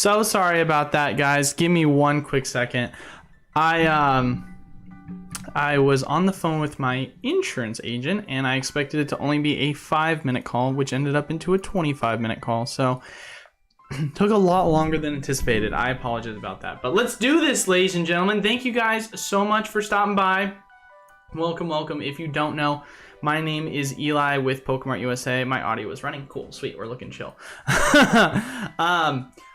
So sorry about that, guys. Give me one quick second. I was on the phone with my insurance agent, and I expected it to only be a 5-minute call, which ended up into a 25-minute call. So took a lot longer than anticipated. I apologize about that. But let's do this, ladies and gentlemen. Thank you guys so much for stopping by. Welcome, welcome. If you don't know, my name is Eli with Pokémon USA. My audio is running. Cool, sweet. We're looking chill.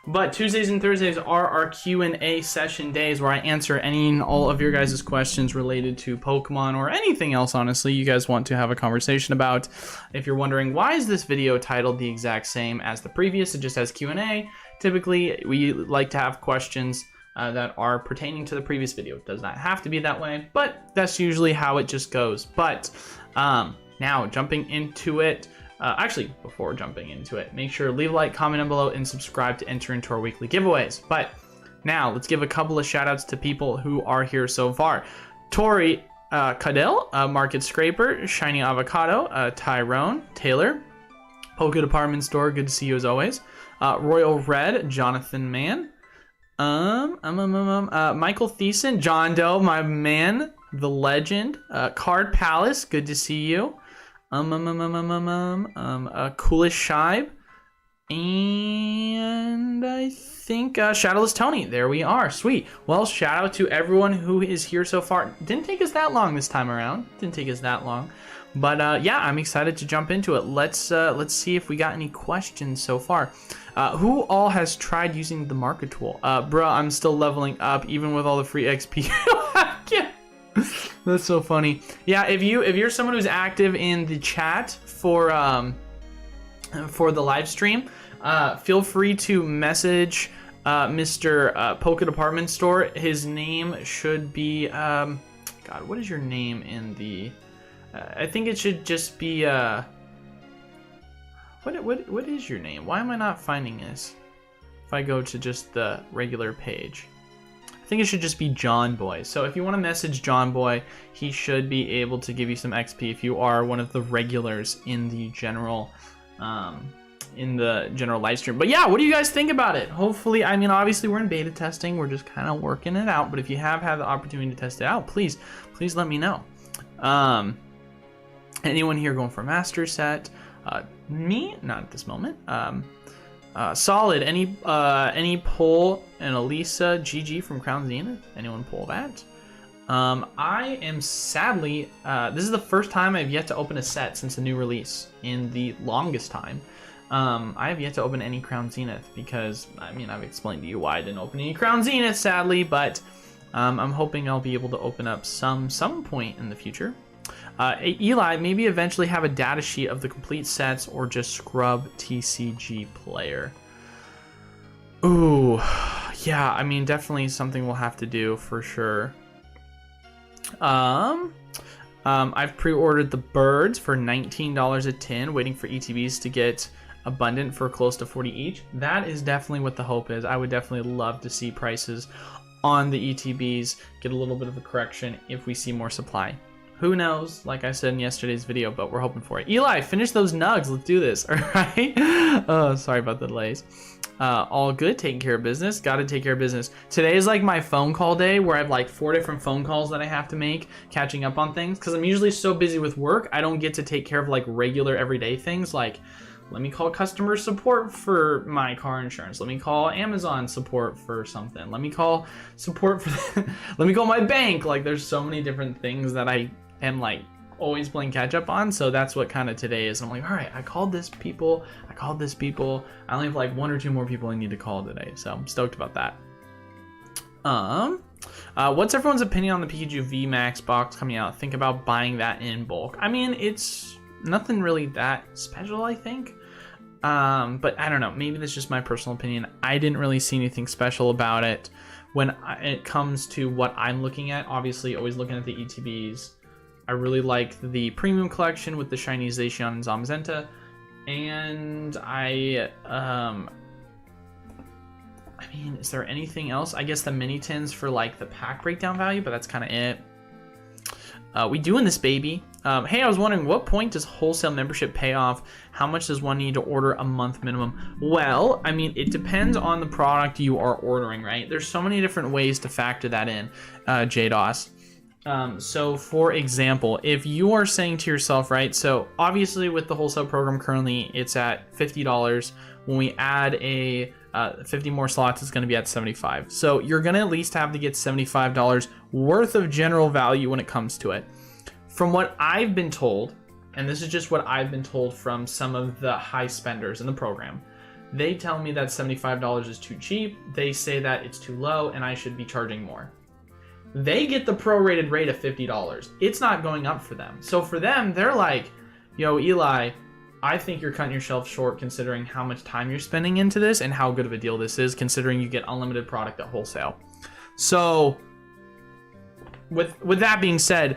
But Tuesdays and Thursdays are our Q&A session days where I answer any and all of your guys' questions related to Pokemon or anything else, honestly, you guys want to have a conversation about. If you're wondering why is this video titled the exact same as the previous, it just has Q&A. Typically, we like to have questions that are pertaining to the previous video. It does not have to be that way, but that's usually how it just goes. But now jumping into it, actually, before jumping into it, make sure to leave a like, comment down below, and subscribe to enter into our weekly giveaways. But now, let's give a couple of shout-outs to people who are here so far. Tori Cadell, Market Scraper, Shiny Avocado, Tyrone, Taylor, Poké Department Store, good to see you as always. Royal Red, Jonathan Mann, Michael Thiessen, John Doe, my man, the legend, Card Palace, good to see you. Coolish Shibe, and I think Shadowless Tony. There we are. Sweet. Well, shout out to everyone who is here so far. Didn't take us that long this time around. Didn't take us that long, but yeah, I'm excited to jump into it. Let's see if we got any questions so far. Who all has tried using the market tool? Bruh, I'm still leveling up even with all the free XP. That's so funny. Yeah, if you're someone who's active in the chat for the live stream, feel free to message Mr. Poké Department Store. His name should be God, what is your name in the? I think it should just be what is your name? Why am I not finding this? If I go to just the regular page. I think it should just be John Boy. So if you want to message John Boy, he should be able to give you some XP if you are one of the regulars in the general live stream. But yeah, what do you guys think about it? Hopefully, I mean, obviously we're in beta testing. We're just kind of working it out. But if you have had the opportunity to test it out, please let me know. Anyone here going for Master Set? Me? Not at this moment. Solid. Any pull and Elisa GG from Crown Zenith? Anyone pull that? I am sadly, this is the first time I've yet to open a set since the new release in the longest time. I have yet to open any Crown Zenith because, I mean, I've explained to you why I didn't open any Crown Zenith, sadly, but I'm hoping I'll be able to open up some point in the future. Eli, maybe eventually have a data sheet of the complete sets or just scrub TCG player. Ooh, yeah, I mean, definitely something we'll have to do for sure. I've pre-ordered the birds for $19 a tin, waiting for ETBs to get abundant for close to 40 each. That is definitely what the hope is. I would definitely love to see prices on the ETBs get a little bit of a correction if we see more supply. Who knows, like I said in yesterday's video, but we're hoping for it. Eli, finish those nugs. Let's do this, all right? Oh, sorry about the delays. All good, taking care of business. Got to take care of business. Today is like my phone call day where I have like 4 different phone calls that I have to make, catching up on things. Because I'm usually so busy with work, I don't get to take care of like regular everyday things like, let me call customer support for my car insurance. Let me call Amazon support for something. Let me call support for, let me call my bank. Like there's so many different things that I am like always playing catch up on. So that's what kind of today is. I'm like, all right, I called this people. I only have like 1 or 2 more people I need to call today. So I'm stoked about that. What's everyone's opinion on the Pikachu VMAX box coming out? Think about buying that in bulk. I mean, it's nothing really that special, I think. But I don't know, maybe that's just my personal opinion. I didn't really see anything special about it. When it comes to what I'm looking at, obviously always looking at the ETBs. I really like the premium collection with the shiny Zacian and Zamazenta, and I mean, is there anything else? I guess the mini tins for like the pack breakdown value, but that's kind of it. we doing this, baby. Hey, I was wondering, what point does wholesale membership pay off? How much does one need to order a month minimum? Well, I mean, it depends on the product you are ordering, right? There's so many different ways to factor that in, JDOS. So for example, if you are saying to yourself, right, so obviously with the wholesale program currently, it's at $50. When we add a 50 more slots, it's going to be at $75. So you're going to at least have to get $75 worth of general value when it comes to it. From what I've been told, and this is just what I've been told from some of the high spenders in the program, they tell me that $75 is too cheap. They say that it's too low and I should be charging more. They get the prorated rate of $50. It's not going up for them. So for them, they're like, yo, Eli, I think you're cutting yourself short considering how much time you're spending into this and how good of a deal this is considering you get unlimited product at wholesale. So with that being said,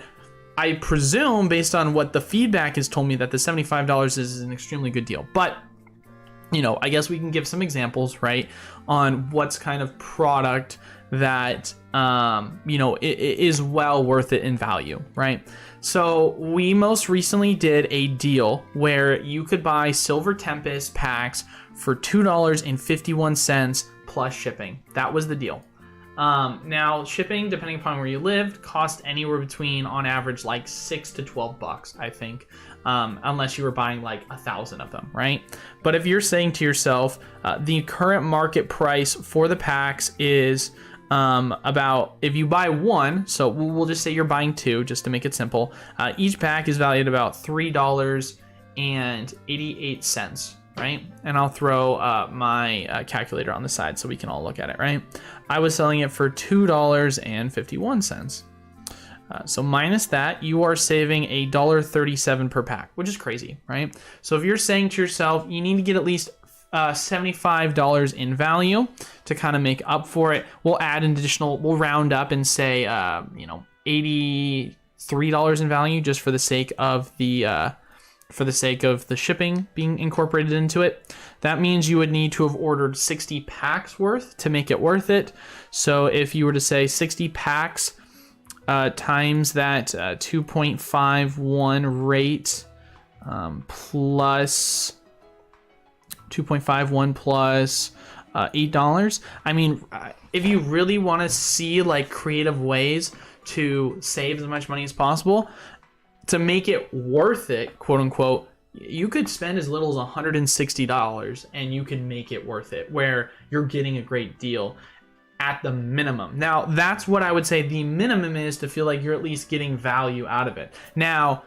I presume based on what the feedback has told me that the $75 is an extremely good deal. But, you know, I guess we can give some examples, right, on what's kind of product that, you know, it is well worth it in value, right? So we most recently did a deal where you could buy Silver Tempest packs for $2.51 plus shipping. That was the deal. Now shipping, depending upon where you lived, cost anywhere between, on average, like $6 to $12, I think, unless you were buying like 1,000 of them, right? But if you're saying to yourself, the current market price for the packs is about, if you buy one, so we'll just say you're buying two, just to make it simple, each pack is valued about $3.88, right? And I'll throw my calculator on the side so we can all look at it, right? I was selling it for $2.51. So minus that, you are saving $1.37 per pack, which is crazy, right? So if you're saying to yourself, you need to get at least $75 in value to kind of make up for it, we'll add an additional, we'll round up and say, you know, $83 in value just for the sake of the shipping being incorporated into it. That means you would need to have ordered 60 packs worth to make it worth it. So if you were to say 60 packs times that 2.51 rate plus 2.51 plus $8. I mean, if you really want to see like creative ways to save as much money as possible, to make it worth it, quote unquote, you could spend as little as $160 and you can make it worth it, where you're getting a great deal at the minimum. Now, that's what I would say the minimum is, to feel like you're at least getting value out of it. Now,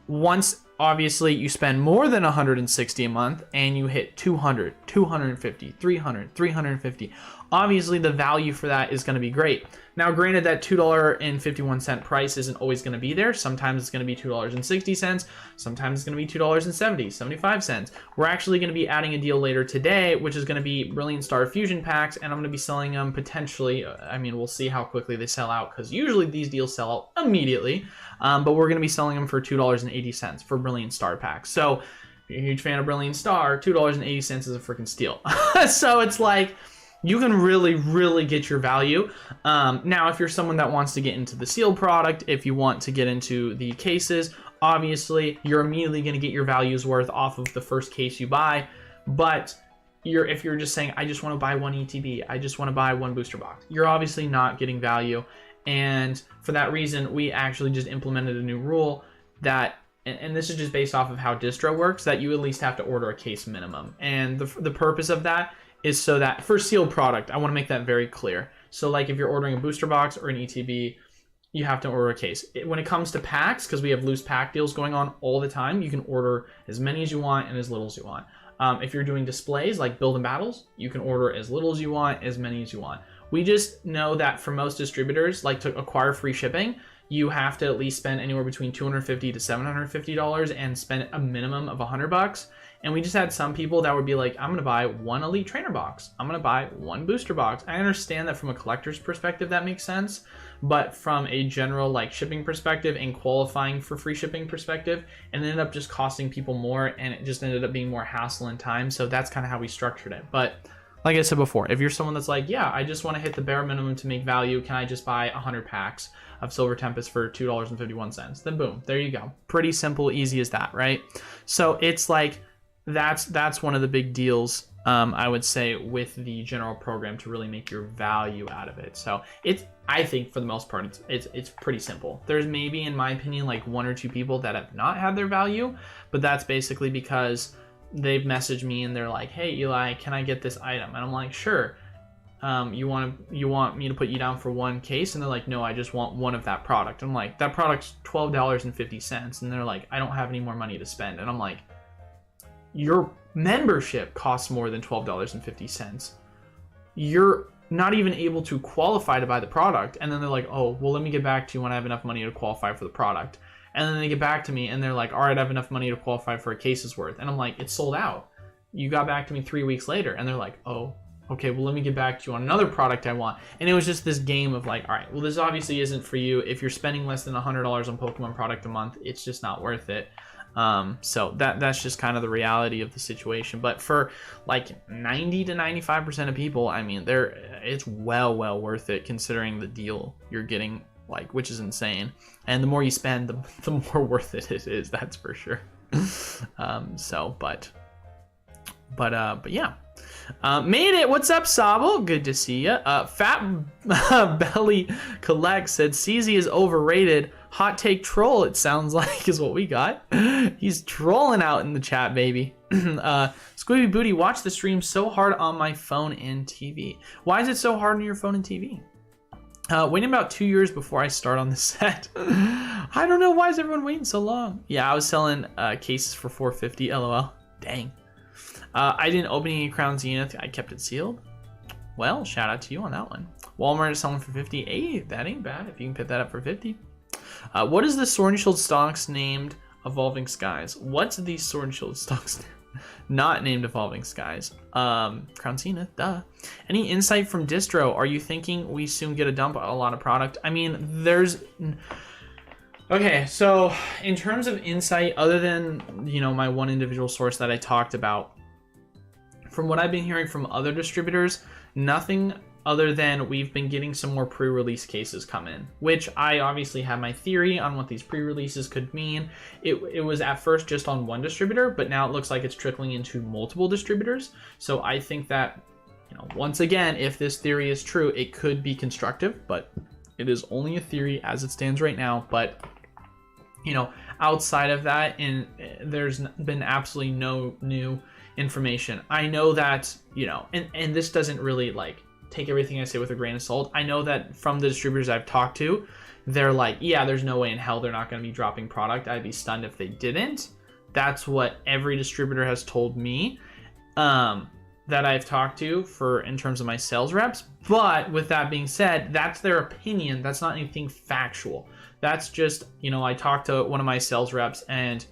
once obviously you spend more than $160 a month and you hit 200, 250, 300, 350, obviously the value for that is going to be great. Now, granted, that $2.51 price isn't always going to be there. Sometimes it's going to be $2.60. Sometimes it's going to be $2.70, 75 cents. We're actually going to be adding a deal later today, which is going to be Brilliant Star Fusion packs, and I'm going to be selling them potentially. I mean, we'll see how quickly they sell out, because usually these deals sell out immediately. But we're going to be selling them for $2.80 for Brilliant Star packs. So if you're a huge fan of Brilliant Star, $2.80 is a freaking steal. So it's like, you can really, really get your value. Now, if you're someone that wants to get into the sealed product, if you want to get into the cases, obviously you're immediately going to get your values worth off of the first case you buy. But if you're just saying, I just want to buy one ETB, I just want to buy one booster box, you're obviously not getting value. And for that reason, we actually just implemented a new rule that, and this is just based off of how distro works, that you at least have to order a case minimum. And the purpose of that is so that for sealed product, I want to make that very clear. So like if you're ordering a booster box or an ETB, you have to order a case. When it comes to packs, because we have loose pack deals going on all the time, you can order as many as you want and as little as you want. If you're doing displays like build and battles, you can order as little as you want, as many as you want. We just know that for most distributors, like to acquire free shipping, you have to at least spend anywhere between $250 to $750 and spend a minimum of $100. And we just had some people that would be like, I'm going to buy one Elite Trainer box. I'm going to buy one booster box. I understand that from a collector's perspective, that makes sense. But from a general like shipping perspective and qualifying for free shipping perspective, it ended up just costing people more, and it just ended up being more hassle and time. So that's kind of how we structured it. But like I said before, if you're someone that's like, yeah, I just want to hit the bare minimum to make value, can I just buy 100 packs of Silver Tempest for $2.51? Then boom, there you go. Pretty simple, easy as that, right? So it's like, that's one of the big deals, I would say, with the general program to really make your value out of it. So I think for the most part, it's pretty simple. There's maybe, in my opinion, like 1 or 2 people that have not had their value, but that's basically because they've messaged me and they're like, hey Eli, can I get this item? And I'm like, sure. You want me to put you down for 1 case? And they're like, no, I just want 1 of that product. I'm like, that product's $12.50. And they're like, I don't have any more money to spend. And I'm like, your membership costs more than $12.50. You're not even able to qualify to buy the product. And then they're like, oh, well, let me get back to you when I have enough money to qualify for the product. And then they get back to me and they're like, all right, I have enough money to qualify for a case's worth. And I'm like, it's sold out. You got back to me 3 weeks later. And they're like, oh, okay, well, let me get back to you on another product I want. And it was just this game of like, all right, well, this obviously isn't for you. If you're spending less than $100 on Pokemon product a month, it's just not worth it. So that's just kind of the reality of the situation. But for like 90 to 95% of people, I mean, it's well worth it considering the deal you're getting, like, which is insane. And the more you spend, the more worth it is. That's for sure. But yeah. Made it. What's up, Sabo? Good to see ya. Fat Belly Collect said CZ is overrated. Hot take troll, it sounds like, is what we got. He's trolling out in the chat, baby. Squibby Booty, watch the stream so hard on my phone and TV. Why is it so hard on your phone and TV? Waiting about 2 years before I start on the set. I don't know, why is everyone waiting so long? Yeah, I was selling cases for $4.50, LOL. Dang. I didn't open any Crown Zenith. I kept it sealed. Well, shout out to you on that one. Walmart is selling for $50. Hey, that ain't bad if you can pick that up for $50. What is the Sword and Shield stocks named Evolving Skies? What's the Sword and Shield stocks not named Evolving Skies? Crown Zenith, duh. Any insight from Distro? Are you thinking we soon get a dump on a lot of product? I mean, there's... Okay, so in terms of insight, other than, you know, my one individual source that I talked about, from what I've been hearing from other distributors, nothing other than we've been getting some more pre-release cases come in, which I obviously have my theory on what these pre-releases could mean. It was at first just on one distributor, but now it looks like it's trickling into multiple distributors. So I think that, you know, once again, if this theory is true, it could be constructive, but it is only a theory as it stands right now. But, you know, outside of that, there's been absolutely no new information. I know that, you know, and this doesn't really, like, take everything I say with a grain of salt. I know that from the distributors I've talked to, they're like, yeah, there's no way in hell they're not going to be dropping product. I'd be stunned if they didn't. That's what every distributor has told me that I've talked to in terms of my sales reps. But with that being said, that's their opinion. That's not anything factual. That's just, you know, I talked to one of my sales reps and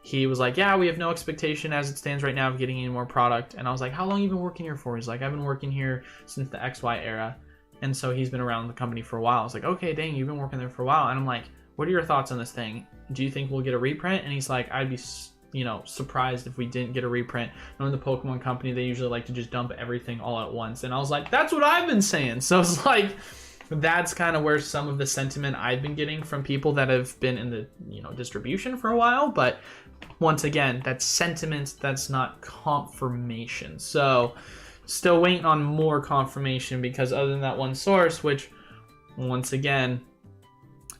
he was like, yeah, we have no expectation as it stands right now of getting any more product. And I was like, how long have you been working here for? He's like, I've been working here since the XY era. And so he's been around the company for a while. I was like, okay, dang, you've been working there for a while. And I'm like, what are your thoughts on this thing? Do you think we'll get a reprint? And he's like, I'd be, you know, surprised if we didn't get a reprint. Knowing the Pokemon company, they usually like to just dump everything all at once. And I was like, that's what I've been saying. So it's like, that's kind of where some of the sentiment I've been getting from people that have been in the, you know, distribution for a while. But once again, that's sentiment, that's not confirmation. So still waiting on more confirmation, because other than that one source, which once again,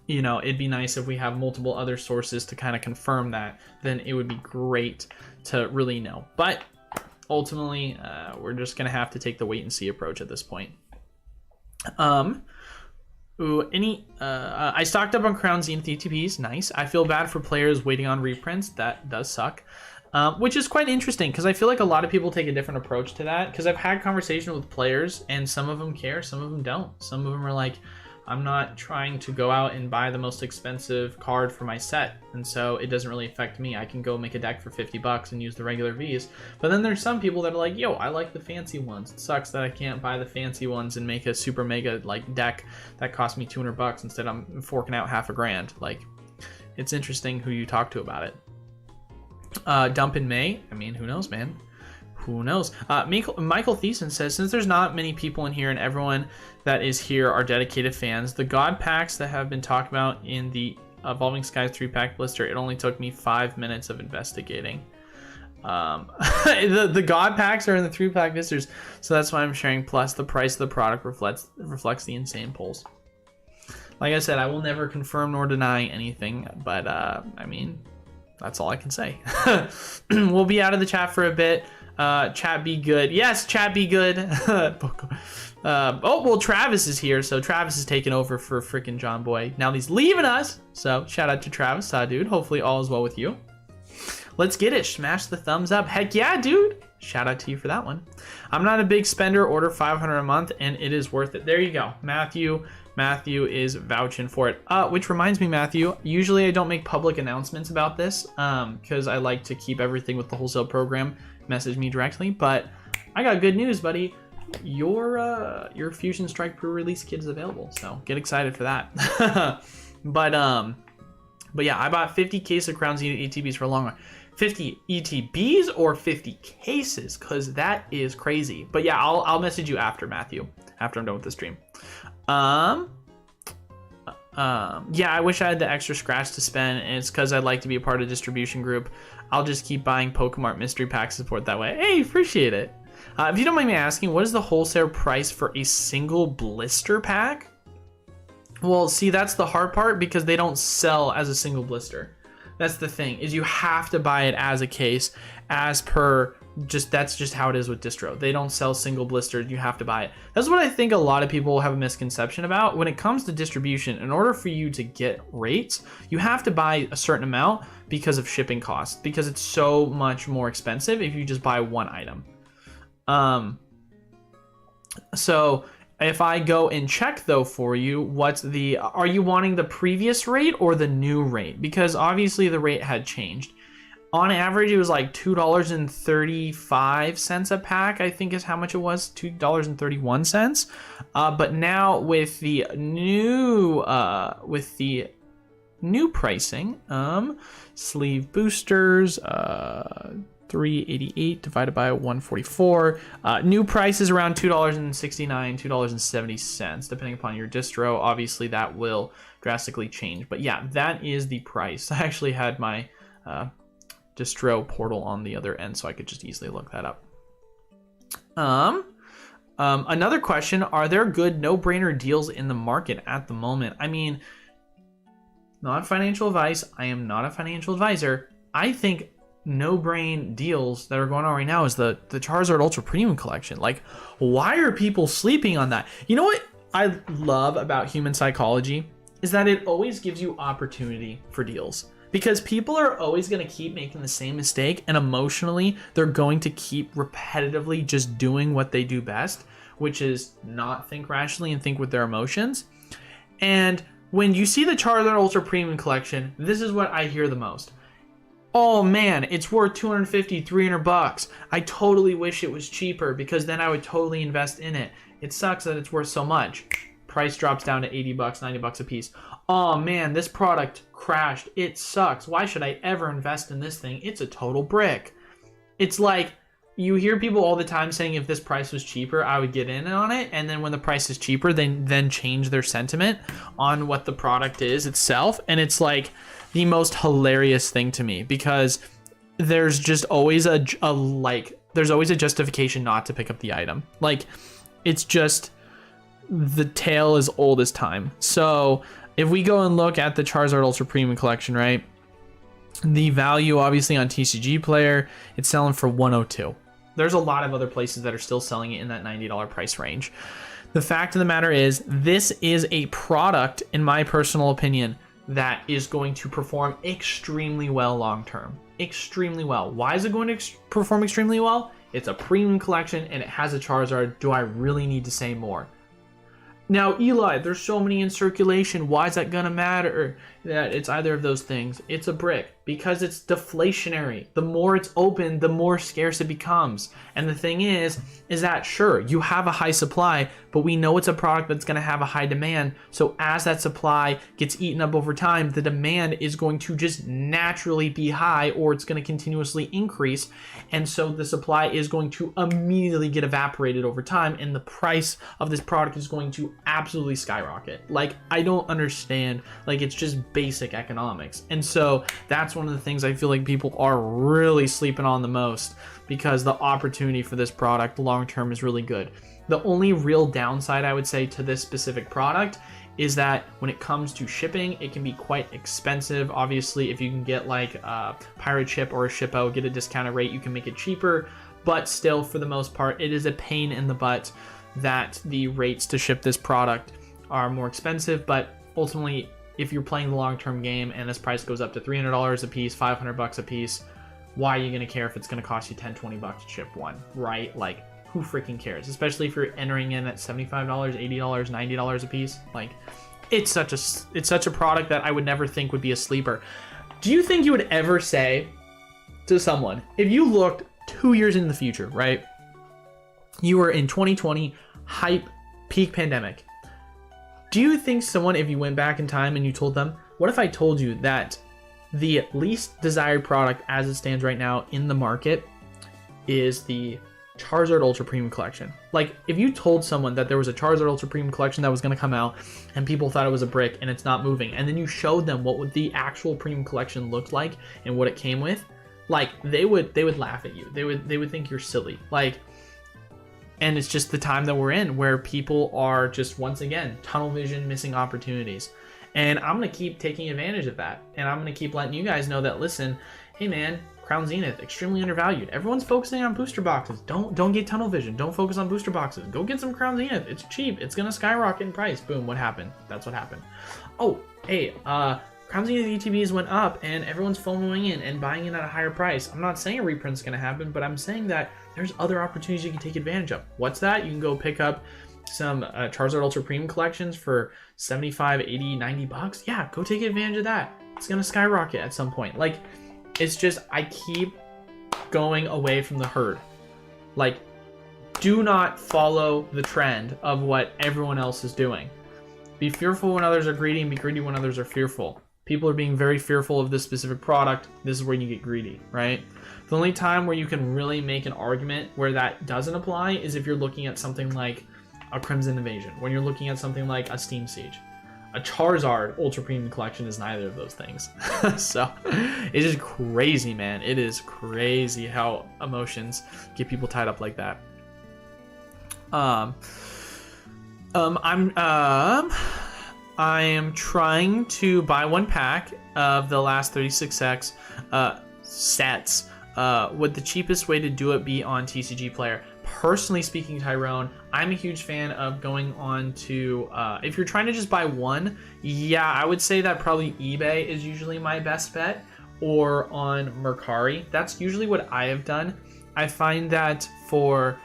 you know, it'd be nice if we have multiple other sources to kind of confirm that, then it would be great to really know. But ultimately, we're just going to have to take the wait and see approach at this point. I stocked up on Crown Zenith ETPs. Nice. I feel bad for players waiting on reprints. That does suck. Which is quite interesting, because I feel like a lot of people take a different approach to that, because I've had conversations with players and some of them care, some of them don't. Some of them are like, I'm not trying to go out and buy the most expensive card for my set, and so it doesn't really affect me. I can go make a deck for $50 and use the regular Vs. But then there's some people that are like, yo, I like the fancy ones. It sucks that I can't buy the fancy ones and make a super mega like deck that cost me $200. Instead I'm forking out $1,000. Like, it's interesting who you talk to about it. Dump in May. I mean, who knows, man? Who knows? Michael Thiessen says, since there's not many people in here and everyone that is here are dedicated fans, the God packs that have been talked about in the Evolving Skies 3-pack blister, it only took me 5 minutes of investigating. The God packs are in the 3-pack blisters, so that's why I'm sharing. Plus, the price of the product reflects the insane pulls. Like I said, I will never confirm nor deny anything, but I mean, that's all I can say. We'll be out of the chat for a bit. Chat be good. Yes, chat be good. Oh, well, Travis is here, so Travis is taking over for freaking John Boy. Now he's leaving us, so shout out to Travis. Dude, hopefully all is well with you. Let's get it. Smash the thumbs up. Heck yeah, dude. Shout out to you for that one. I'm not a big spender. Order $500 a month, and it is worth it. There you go. Matthew is vouching for it. Which reminds me, Matthew, usually I don't make public announcements about this because I like to keep everything with the wholesale program. Message me directly, but I got good news, buddy. Your Fusion Strike pre-release kit is available, so get excited for that. but yeah, I bought 50 cases of Crown Zenith ETBs for a long run. 50 ETBs or 50 cases, because that is crazy. But yeah, I'll message you after, Matthew, after I'm done with the stream. Yeah, I wish I had the extra scratch to spend, and it's because I'd like to be a part of the distribution group. I'll just keep buying Pokemon mystery pack support that way. Hey, appreciate it. If you don't mind me asking, what is the wholesale price for a single blister pack? Well, see, that's the hard part, because they don't sell as a single blister. That's the thing, is you have to buy it as a case, as per that's just how it is with distro. They don't sell single blisters. You have to buy it. That's what I think a lot of people have a misconception about. When it comes to distribution, in order for you to get rates, you have to buy a certain amount because of shipping costs, because it's so much more expensive if you just buy one item. So if I go and check though for you, are you wanting the previous rate or the new rate? Because obviously the rate had changed. On average, it was like $2.35 a pack, I think is how much it was, $2.31. But now with the new pricing, sleeve boosters, 388 divided by 144. New price is around $2.69, $2.70, depending upon your distro. Obviously, that will drastically change. But yeah, that is the price. I actually had my distro portal on the other end, so I could just easily look that up. Another question, are there good no-brainer deals in the market at the moment? I mean, not financial advice. I am not a financial advisor. I think no-brain deals that are going on right now is the Charizard Ultra Premium Collection. Like, why are people sleeping on that? You know what I love about human psychology is that it always gives you opportunity for deals. Because people are always going to keep making the same mistake, and emotionally, they're going to keep repetitively just doing what they do best, which is not think rationally and think with their emotions. And when you see the Charizard Ultra Premium Collection, this is what I hear the most. Oh man, it's worth $250, $300. I totally wish it was cheaper, because then I would totally invest in it. It sucks that it's worth so much. Price drops down to $80, $90 a piece. Oh man, this product crashed. It sucks. Why should I ever invest in this thing? It's a total brick. It's like, you hear people all the time saying if this price was cheaper, I would get in on it. And then when the price is cheaper, they then change their sentiment on what the product is itself. And it's like the most hilarious thing to me, because there's just always there's always a justification not to pick up the item. Like, it's just, the tale is old as time. So if we go and look at the Charizard Ultra Premium Collection, right? The value obviously on TCG Player, it's selling for $102. There's a lot of other places that are still selling it in that $90 price range. The fact of the matter is, this is a product, in my personal opinion, that is going to perform extremely well long term. Extremely well. Why is it going to perform extremely well? It's a premium collection and it has a Charizard. Do I really need to say more? Now, Eli, there's so many in circulation. Why is that gonna matter? That it's either of those things. It's a brick. because it's deflationary. The more it's open, the more scarce it becomes. And the thing is that sure, you have a high supply, but we know it's a product that's going to have a high demand. So as that supply gets eaten up over time, the demand is going to just naturally be high, or it's going to continuously increase. And so the supply is going to immediately get evaporated over time, and the price of this product is going to absolutely skyrocket. Like, I don't understand. Like, it's just basic economics. And so that's one of the things I feel like people are really sleeping on the most, because the opportunity for this product long term is really good. The only real downside I would say to this specific product is that when it comes to shipping, it can be quite expensive. Obviously, if you can get like a pirate ship or a shippo, get a discounted rate, you can make it cheaper. But still, for the most part, it is a pain in the butt that the rates to ship this product are more expensive. But ultimately, if you're playing the long-term game and this price goes up to $300 a piece, $500 a piece, why are you going to care if it's going to cost you $10, $20 to ship one, right? Like, who freaking cares? Especially if you're entering in at $75, $80, $90 a piece. Like, it's such a product that I would never think would be a sleeper. Do you think you would ever say to someone, if you looked 2 years in the future, right? You were in 2020, hype, peak pandemic. Do you think someone, if you went back in time and you told them, what if I told you that the least desired product as it stands right now in the market is the Charizard Ultra Premium Collection? Like, if you told someone that there was a Charizard Ultra Premium Collection that was going to come out and people thought it was a brick and it's not moving, and then you showed them what would the actual Premium Collection look like and what it came with, like, they would laugh at you. They would think you're silly. Like, and it's just the time that we're in where people are just, once again, tunnel vision, missing opportunities. And I'm going to keep taking advantage of that. And I'm going to keep letting you guys know that, listen, hey man, Crown Zenith, extremely undervalued. Everyone's focusing on booster boxes. Don't get tunnel vision. Don't focus on booster boxes. Go get some Crown Zenith. It's cheap. It's going to skyrocket in price. Boom, what happened? That's what happened. Oh, hey, Crown Zenith ETBs went up and everyone's FOMOing in and buying it at a higher price. I'm not saying a reprint's going to happen, but I'm saying that there's other opportunities you can take advantage of. What's that? You can go pick up some Charizard Ultra Premium collections for 75, 80, 90 bucks. Yeah, go take advantage of that. It's going to skyrocket at some point. Like, it's just, I keep going away from the herd. Like, do not follow the trend of what everyone else is doing. Be fearful when others are greedy, and be greedy when others are fearful. People are being very fearful of this specific product. This is where you get greedy, right? The only time where you can really make an argument where that doesn't apply is if you're looking at something like a Crimson Invasion, when you're looking at something like a Steam Siege. A Charizard Ultra Premium Collection is neither of those things. So it's just crazy, man. It is crazy how emotions get people tied up like that. I am trying to buy one pack of the last 36X sets. Would the cheapest way to do it be on TCG Player? Personally speaking, Tyrone, I'm a huge fan of going on to, if you're trying to just buy one, yeah, I would say that probably eBay is usually my best bet, or on Mercari. That's usually what I have done. I find that for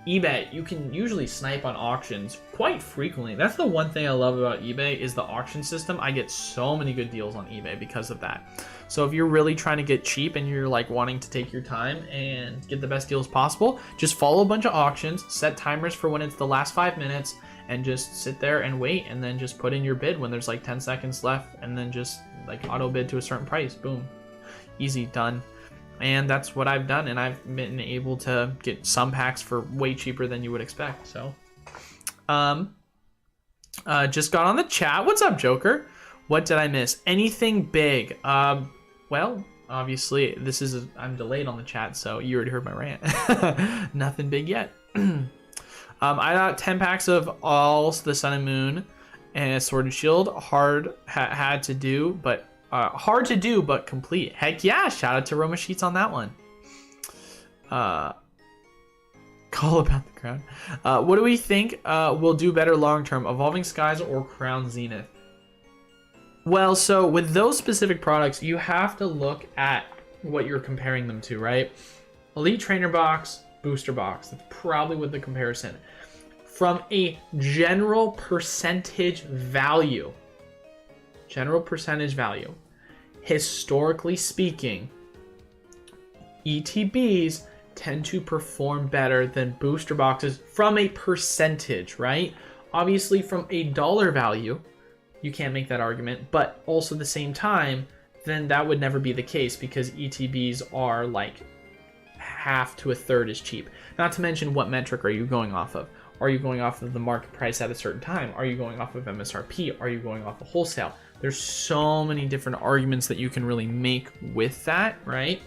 eBay, you can usually snipe on auctions quite frequently. That's the one thing I love about eBay is the auction system. I get so many good deals on eBay because of that. So if you're really trying to get cheap and you're like wanting to take your time and get the best deals possible, just follow a bunch of auctions, set timers for when it's the last 5 minutes, and just sit there and wait, and then just put in your bid when there's like 10 seconds left, and then just like auto bid to a certain price. Boom. Easy, done. And that's what I've done, and I've been able to get some packs for way cheaper than you would expect. So just got on the chat. What's up, Joker? What did I miss? Anything big? Well, obviously I'm delayed on the chat, so you already heard my rant. Nothing big yet. I got 10 packs of all the Sun and Moon and Sword and Shield. Hard to do, but complete. Heck yeah! Shout out to Roma Sheets on that one. Call about the crown. What do we think will do better long term, Evolving Skies or Crown Zenith? Well, so with those specific products, you have to look at what you're comparing them to, right? Elite Trainer Box, Booster Box. That's probably what the comparison. From a general percentage value, historically speaking, ETBs tend to perform better than booster boxes from a percentage, right? Obviously, from a dollar value, you can't make that argument, but also at the same time, then that would never be the case because ETBs are like half to a third as cheap. Not to mention, what metric are you going off of? Are you going off of the market price at a certain time? Are you going off of MSRP? Are you going off of wholesale? There's so many different arguments that you can really make with that, right?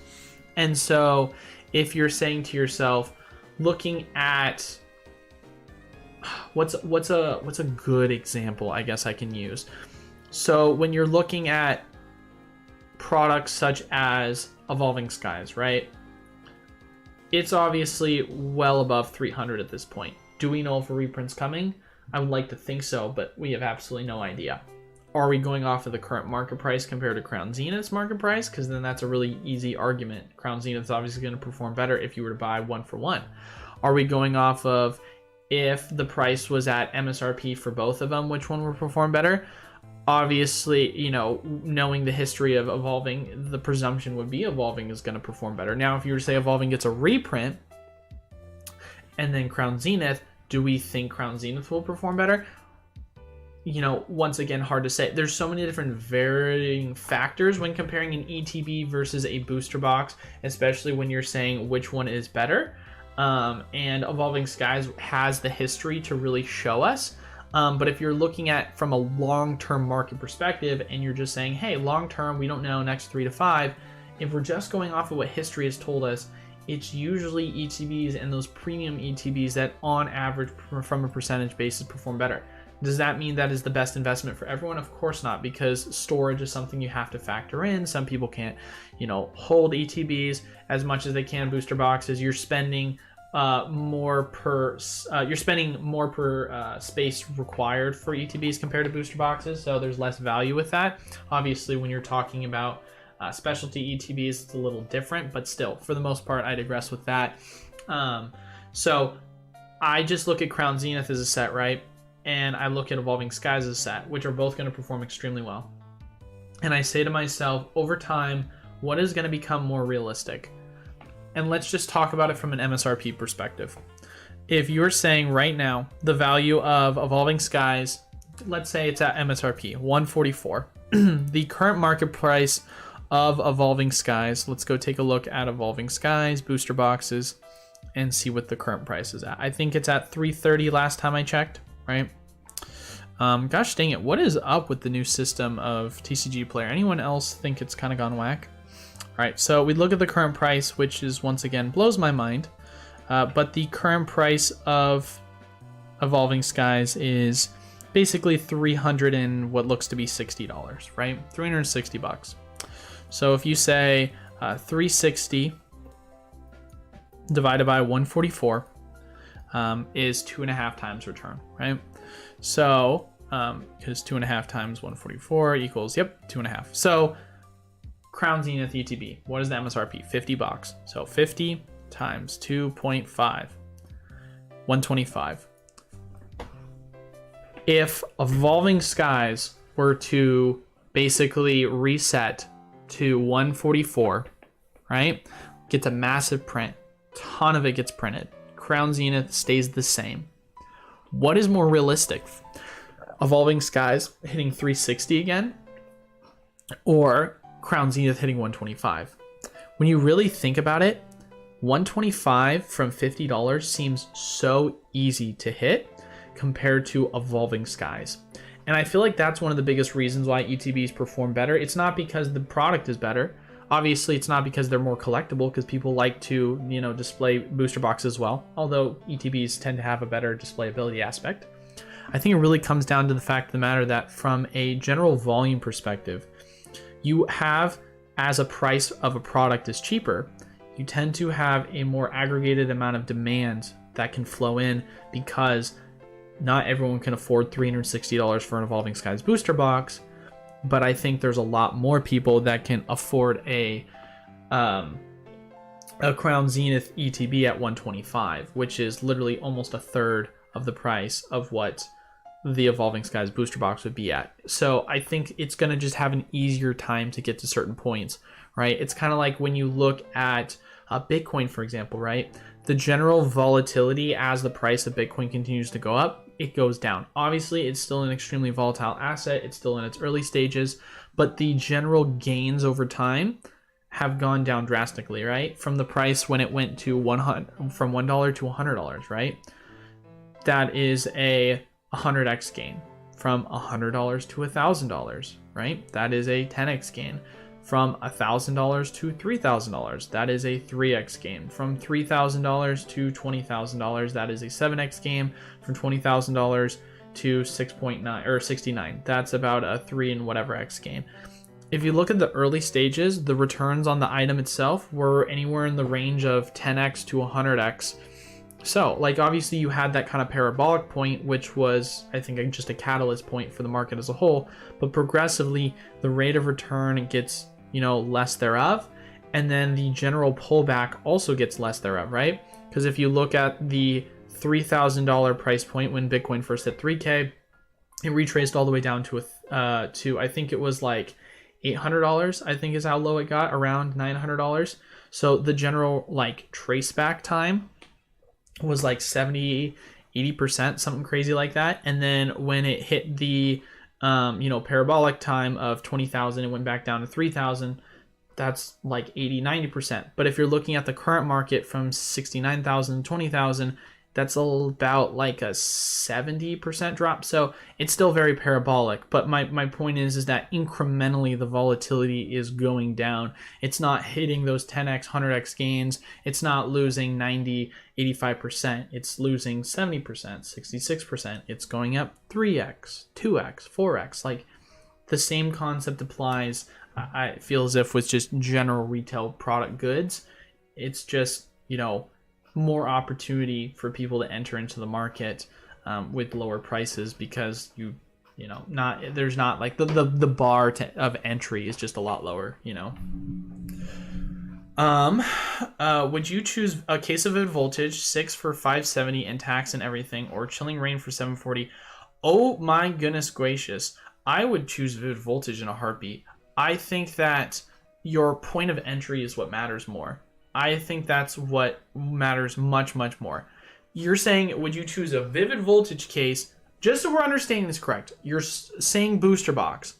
And so if you're saying to yourself, looking at what's a good example I guess I can use. So when you're looking at products such as Evolving Skies, right? It's obviously well above 300 at this point. Do we know if a reprint's coming? I would like to think so, but we have absolutely no idea. Are we going off of the current market price compared to Crown Zenith's market price? Because then that's a really easy argument. Crown Zenith's obviously going to perform better if you were to buy 1-for-1. Are we going off of if the price was at MSRP for both of them, which one would perform better? Obviously, you know, knowing the history of Evolving, the presumption would be Evolving is going to perform better. Now, if you were to say Evolving gets a reprint and then Crown Zenith, do we think Crown Zenith will perform better? You know, once again, hard to say. There's so many different varying factors when comparing an ETB versus a booster box, especially when you're saying which one is better. And Evolving Skies has the history to really show us. But if you're looking at from a long-term market perspective and you're just saying, hey, long-term, we don't know, next 3 to 5, if we're just going off of what history has told us, it's usually ETBs and those premium ETBs that on average from a percentage basis perform better. Does that mean that is the best investment for everyone? Of course not, because storage is something you have to factor in. Some people can't, you know, hold ETBs as much as they can booster boxes. You're spending more per space required for ETBs compared to booster boxes, so there's less value with that. Obviously, when you're talking about specialty ETBs, it's a little different, but still, for the most part, I digress with that. So I just look at Crown Zenith as a set, right? And I look at Evolving Skies as a set, which are both going to perform extremely well. And I say to myself, over time, what is going to become more realistic? And let's just talk about it from an MSRP perspective. If you're saying right now, the value of Evolving Skies, let's say it's at MSRP, 144. The current market price of Evolving Skies, let's go take a look at Evolving Skies, booster boxes, and see what the current price is at. I think it's at 330 last time I checked, right? Gosh dang it, what is up with the new system of TCG Player? Anyone else think it's kind of gone whack? All right, so we look at the current price, which is once again blows my mind. But the current price of Evolving Skies is basically 300 and what looks to be $60, right? 360 bucks. So if you say 360 divided by 144 is 2.5 times return, right? So because 2.5 times 144 equals, yep, 2.5. So Crown Zenith ETB, what is the MSRP? 50 bucks. So 50 times 2.5, 125. If Evolving Skies were to basically reset to 144, right? Gets a massive print, ton of it gets printed. Crown Zenith stays the same. What is more realistic? Evolving Skies hitting 360 again, or Crown Zenith hitting 125? When you really think about it, 125 from $50 seems so easy to hit compared to Evolving Skies. And I feel like that's one of the biggest reasons why ETBs perform better. It's not because the product is better. Obviously, it's not because they're more collectible, because people like to, you know, display booster boxes as well, although ETBs tend to have a better displayability aspect. I think it really comes down to the fact of the matter that from a general volume perspective, you have, as a price of a product is cheaper, you tend to have a more aggregated amount of demand that can flow in, because not everyone can afford $360 for an Evolving Skies booster box. But I think there's a lot more people that can afford a Crown Zenith ETB at 125, which is literally almost a third of the price of what the Evolving Skies booster box would be at. So I think it's going to just have an easier time to get to certain points, right? It's kind of like when you look at Bitcoin, for example, right? The general volatility as the price of Bitcoin continues to go up, it goes down. Obviously, it's still an extremely volatile asset. It's still in its early stages, but the general gains over time have gone down drastically, right? From the price when it went to from $1 to $100, right? That is a 100x gain. From $100 to $1,000, right? That is a 10x gain. From $1,000 to $3,000, that is a 3x gain. From $3,000 to $20,000, that is a 7x gain. From $20,000 to 6.9 or 69, that's about a 3 and whatever x gain. If you look at the early stages, the returns on the item itself were anywhere in the range of 10x to 100x. So, like, obviously you had that kind of parabolic point, which was, I think, just a catalyst point for the market as a whole, but progressively the rate of return gets, less thereof, and then the general pullback also gets less thereof, right? Because if you look at the $3,000 price point when Bitcoin first hit 3K, it retraced all the way down to I think it was like $800, I think is how low it got, around $900. So the general like trace back time was like 70-80%, something crazy like that. And then when it hit the parabolic time of 20,000, it went back down to 3,000. That's like 80-90%. But if you're looking at the current market from 69,000 to 20,000, that's about like a 70% drop. So it's still very parabolic. But my point is that incrementally the volatility is going down. It's not hitting those 10x, 100x gains. It's not losing 90-85%. It's losing 70%, 66%. It's going up 3x, 2x, 4x. Like the same concept applies. I feel as if with just general retail product goods, it's just, more opportunity for people to enter into the market with lower prices because there's not like the bar of entry is just a lot lower. Would you choose a case of Vivid Voltage 6 for $570 and tax and everything, or Chilling Reign for $740? Oh my goodness gracious, I would choose Vivid Voltage in a heartbeat. I think that your point of entry is what matters more. I think that's what matters much, much more. You're saying, would you choose a Vivid Voltage case? Just so we're understanding this correct, you're saying booster box.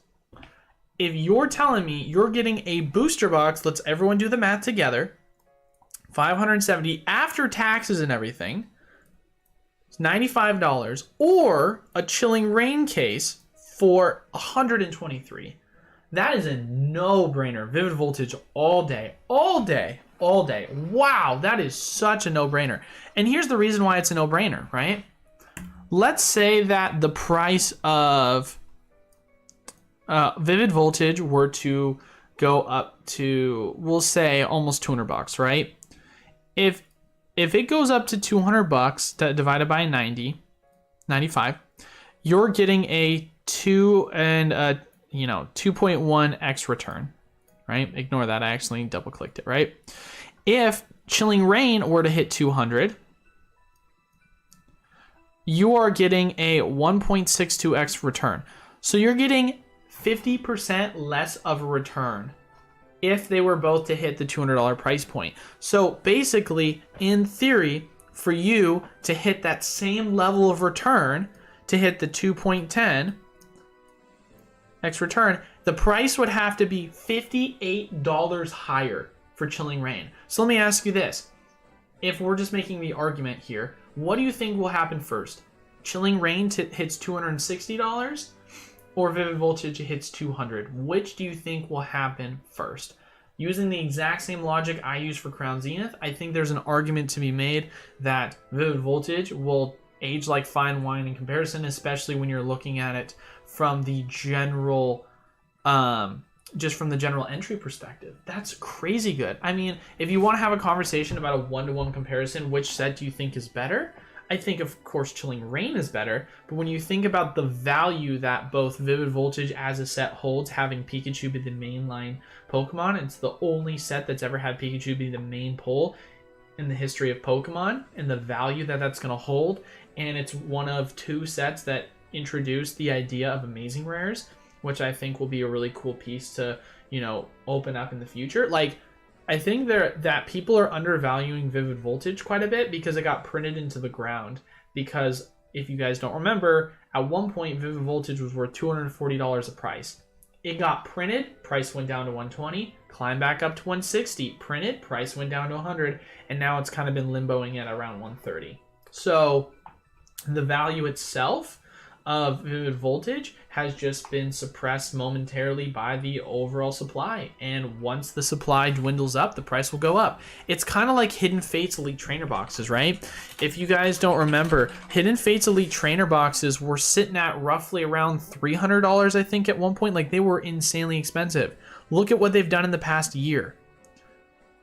If you're telling me you're getting a booster box, let's everyone do the math together, $570 after taxes and everything, it's $95, or a Chilling Reign case for $123. That is a no-brainer. Vivid Voltage all day, all day, all day. Wow, that is such a no-brainer. And here's the reason why it's a no-brainer, right? Let's say that the price of Vivid Voltage were to go up to, we'll say, almost $200, right? If it goes up to $200 divided by 95, you're getting a 2.1x return, right? Ignore that. I actually double clicked it, right? If Chilling Reign were to hit 200, you are getting a 1.62x return. So you're getting 50% less of a return if they were both to hit the $200 price point. So basically, in theory, for you to hit that same level of return, to hit the 2.10x return, the price would have to be $58 higher for Chilling Reign. So let me ask you this. If we're just making the argument here, what do you think will happen first? Chilling Reign hits $260 or Vivid Voltage hits $200? Which do you think will happen first? Using the exact same logic I use for Crown Zenith, I think there's an argument to be made that Vivid Voltage will age like fine wine in comparison, especially when you're looking at it from the general, just from the general entry perspective. That's crazy good. I mean, if you want to have a conversation about a one-to-one comparison, which set do you think is better? I think, of course, Chilling Reign is better, but when you think about the value that both Vivid Voltage as a set holds, having Pikachu be the mainline Pokemon, it's the only set that's ever had Pikachu be the main pull in the history of Pokemon, and the value that that's going to hold, and it's one of two sets that introduced the idea of amazing rares, which I think will be a really cool piece to, you know, open up in the future. Like, I think that people are undervaluing Vivid Voltage quite a bit because it got printed into the ground. Because if you guys don't remember, at one point Vivid Voltage was worth $240 a price. It got printed, price went down to 120, climbed back up to 160, printed, price went down to 100, and now it's kind of been limboing at around 130. So the value itself of Vivid Voltage has just been suppressed momentarily by the overall supply, and once the supply dwindles up, the price will go up. It's kind of like Hidden Fates Elite Trainer boxes, right? If you guys don't remember, Hidden Fates Elite Trainer boxes were sitting at roughly around $300, I think, at one point. Like, they were insanely expensive. Look at what they've done in the past year.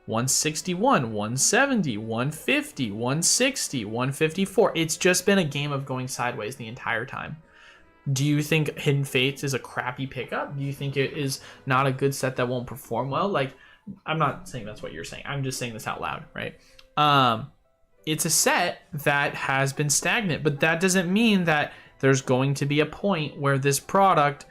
161, 170, 150, 160, 154. It's just been a game of going sideways the entire time. Do you think Hidden Fates is a crappy pickup? Do you think it is not a good set that won't perform well? Like, I'm not saying that's what you're saying. I'm just saying this out loud, right? It's a set that has been stagnant, but that doesn't mean that there's going to be a point where this product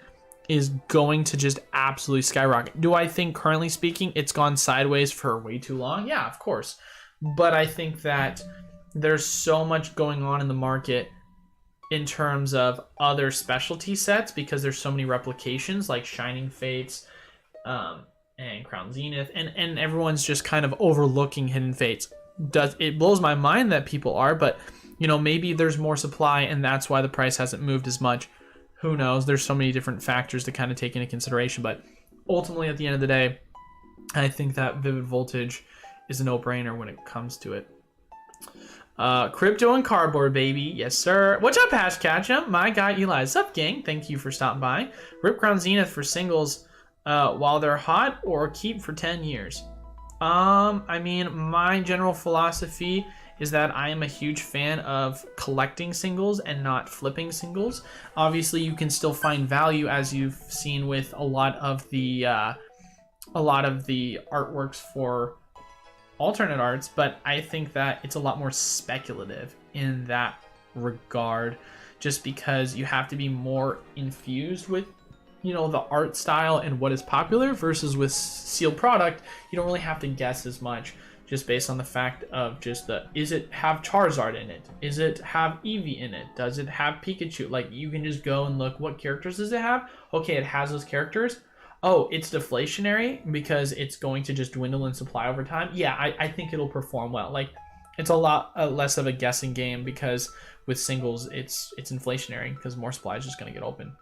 is going to just absolutely skyrocket. Do I think, currently speaking, it's gone sideways for way too long? Yeah, of course. But I think that there's so much going on in the market in terms of other specialty sets, because there's so many replications like Shining Fates and Crown Zenith, and everyone's just kind of overlooking Hidden Fates. It blows my mind that people are, but you know, maybe there's more supply and that's why the price hasn't moved as much. Who knows? There's so many different factors to kind of take into consideration, but ultimately at the end of the day, I think that Vivid Voltage is a no-brainer when it comes to it. Crypto and cardboard, baby. Yes, sir. What's up, Hash Ketchum? My guy Eli. What's up, gang? Thank you for stopping by. Rip Crown Zenith for singles while they're hot, or keep for 10 years. I mean, my general philosophy is that I am a huge fan of collecting singles and not flipping singles. Obviously, you can still find value, as you've seen with a lot of the artworks for alternate arts, but I think that it's a lot more speculative in that regard, just because you have to be more infused with, you know, the art style and what is popular, versus with sealed product, you don't really have to guess as much, just based on the fact of just is it have Charizard in it? Is it have Eevee in it? Does it have Pikachu? Like, you can just go and look, what characters does it have? Okay, it has those characters. Oh, it's deflationary because it's going to just dwindle in supply over time. Yeah, I think it'll perform well. Like, it's a lot less of a guessing game, because with singles, it's inflationary because more supply is just going to get open.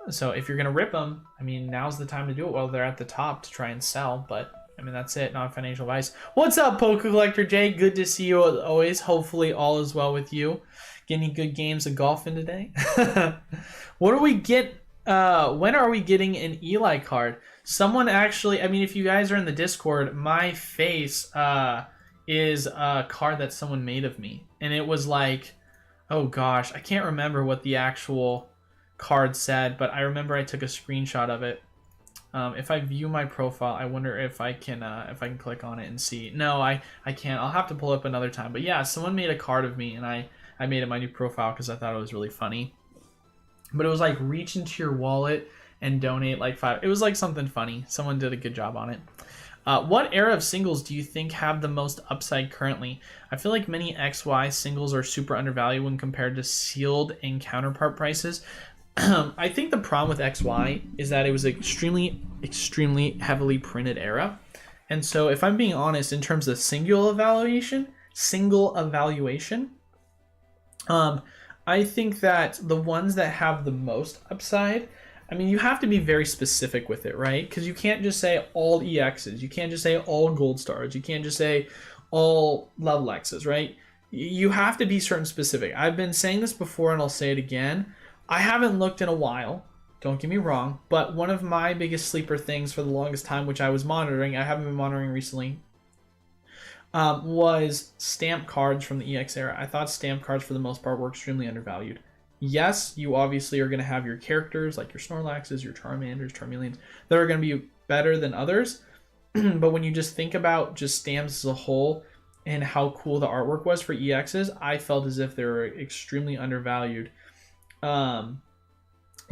So if you're going to rip them, I mean, now's the time to do it while they're at the top to try and sell. But, I mean, that's it. Not financial advice. What's up, Poke Collector Jay? Good to see you as always. Hopefully all is well with you. Get any good games of golf in today? When are we getting an Eli card? Someone actually, I mean, if you guys are in the Discord, my face is a card that someone made of me. And it was like, oh gosh, I can't remember what the actual card said, but I remember I took a screenshot of it. If I view my profile, I wonder if I can click on it and see. No, I can't. I'll have to pull up another time. But yeah, someone made a card of me, and I made it my new profile because I thought it was really funny. But it was like, reach into your wallet and donate like $5. It was like something funny. Someone did a good job on it. What era of singles do you think have the most upside currently? I feel like many XY singles are super undervalued when compared to sealed and counterpart prices. I think the problem with XY is that it was extremely heavily printed era. And so if I'm being honest, in terms of single evaluation, I think that the ones that have the most upside, I mean, you have to be very specific with it, right? Because you can't just say all EXs. You can't just say all gold stars. You can't just say all level Xs, right? You have to be certain specific. I've been saying this before and I'll say it again. I haven't looked in a while, don't get me wrong, but one of my biggest sleeper things for the longest time, which I was monitoring, I haven't been monitoring recently, was stamp cards from the EX era. I thought stamp cards for the most part were extremely undervalued. Yes, you obviously are going to have your characters like your Snorlaxes, your Charmanders, Charmeleons that are going to be better than others. But when you just think about just stamps as a whole and how cool the artwork was for EXs, I felt as if they were extremely undervalued.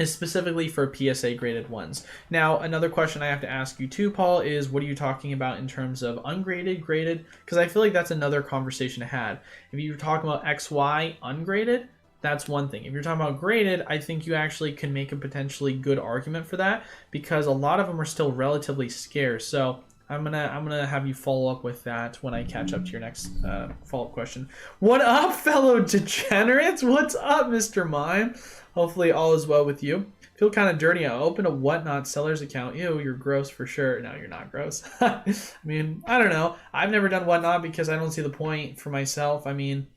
Specifically for PSA graded ones. Now, another question I have to ask you too, Paul, is what are you talking about in terms of ungraded, graded? Because I feel like that's another conversation to have. If you're talking about XY ungraded, that's one thing. If you're talking about graded, I think you actually can make a potentially good argument for that, because a lot of them are still relatively scarce. So I'm gonna have you follow up with that when I catch up to your next follow-up question. What up, fellow degenerates? What's up, Mr. Mime? Hopefully all is well with you. Feel kind of dirty. I opened a Whatnot seller's account. Ew, you're gross for sure. No, you're not gross. I mean, I don't know. I've never done Whatnot because I don't see the point for myself. I mean,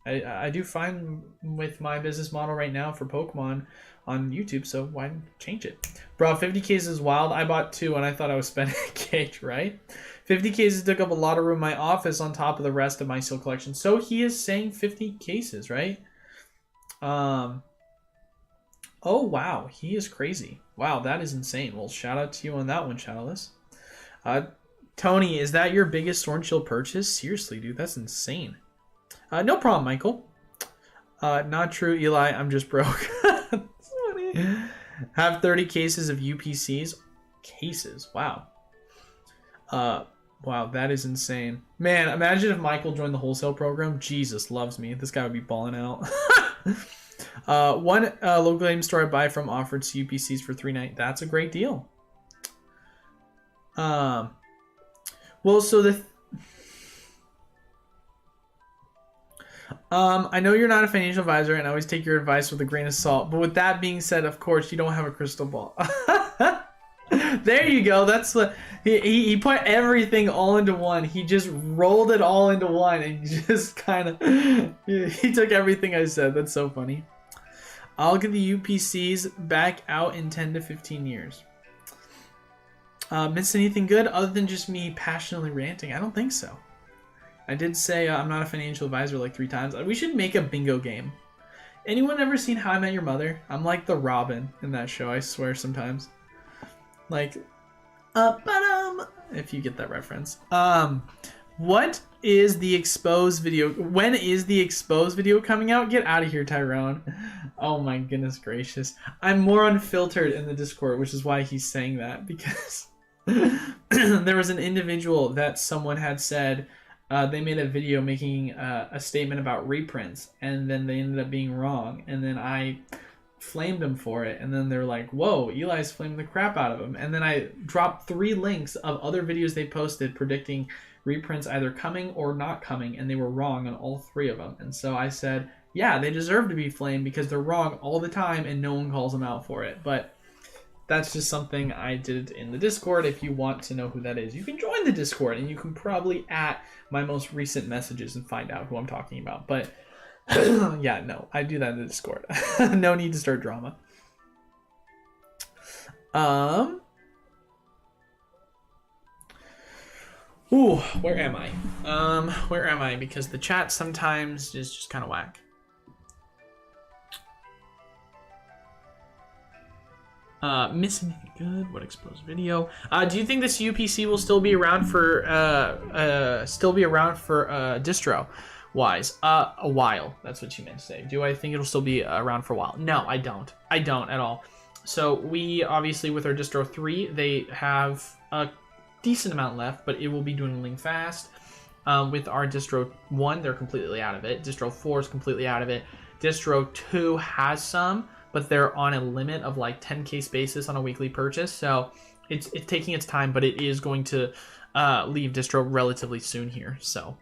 I do fine with my business model right now for Pokemon on YouTube, so why change it? Bro, 50 cases is wild. I bought 2 and I thought I was spending a cage, right? 50 cases took up a lot of room in my office on top of the rest of my seal collection. So he is saying 50 cases, right? Oh, wow. He is crazy. Wow, that is insane. Well, shout out to you on that one, Shadowless. Tony, is that your biggest Sword and Shield purchase? Seriously, dude, that's insane. No problem, Michael. Not true, Eli. I'm just broke. That's funny. Have 30 cases of UPCs. Cases. Wow. Wow, that is insane. Man, imagine if Michael joined the wholesale program. Jesus loves me. This guy would be balling out. One local game store I buy from offered UPCs for $3.99. That's a great deal. Well, so I know you're not a financial advisor and I always take your advice with a grain of salt. But with that being said, of course, you don't have a crystal ball. There you go. That's what he put everything all into one. He just rolled it all into one and just kind of he took everything I said. That's so funny. I'll get the UPCs back out in 10 to 15 years. Missed anything good other than just me passionately ranting? I don't think so. I did say I'm not a financial advisor like 3 times. We should make a bingo game. Anyone ever seen How I Met Your Mother? I'm like the Robin in that show, I swear sometimes. Like, if you get that reference. What is the exposed video? When is the exposed video coming out? Get out of here, Tyrone. Oh my goodness gracious. I'm more unfiltered in the Discord, which is why he's saying that, because there was an individual that someone had said they made a video making a statement about reprints, and then they ended up being wrong, and then I flamed him for it, and then they're like, whoa, Eli's flamed the crap out of him, and then I dropped 3 links of other videos they posted predicting reprints either coming or not coming, and they were wrong on all 3 of them. And so I said, yeah, they deserve to be flamed because they're wrong all the time and no one calls them out for it. But that's just something I did in the Discord. If you want to know who that is, you can join the Discord and you can probably at my most recent messages and find out who I'm talking about. But yeah, no, I do that in the Discord. No need to start drama. Ooh, where am I? Where am I? Because the chat sometimes is just kind of whack. Missing anything good? What exposed video? Do you think this UPC will still be around for distro wise? A while. That's what you meant to say. Do I think it'll still be around for a while? No, I don't. I don't at all. So we obviously with our distro 3, they have a decent amount left, but it will be dwindling fast. With our distro 1, they're completely out of it. Distro 4 is completely out of it. Distro 2 has some, but they're on a limit of like 10k spaces on a weekly purchase, so it's taking its time, but it is going to leave distro relatively soon here. So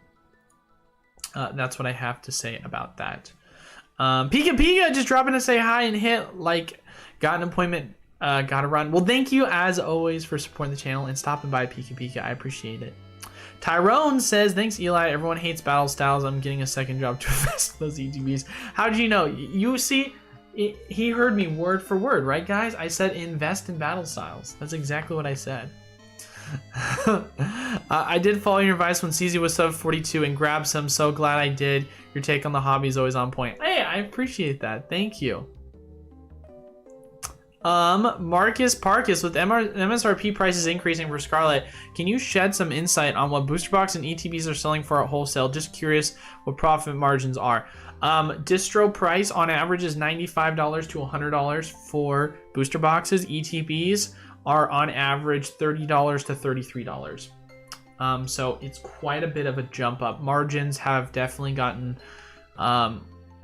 that's what I have to say about that. Pika just dropping to say hi and hit like, got an appointment, gotta run. Well, thank you as always for supporting the channel and stopping by, Pika. I appreciate it. Tyrone says, thanks, Eli. Everyone hates battle styles. I'm getting a second job to invest those ETBs. How did you know? You see, he heard me word for word, right, guys? I said invest in battle styles. That's exactly what I said. I did follow your advice when CZ was sub 42 and grabbed some. So glad I did. Your take on the hobby is always on point. Hey, I appreciate that. Thank you. Marcus Parkus, with MSRP prices increasing for Scarlet, can you shed some insight on what booster box and ETBs are selling for at wholesale? Just curious what profit margins are. Distro price on average is $95 to $100 for booster boxes. ETBs are on average $30 to $33. So it's quite a bit of a jump up. Margins have definitely gotten, I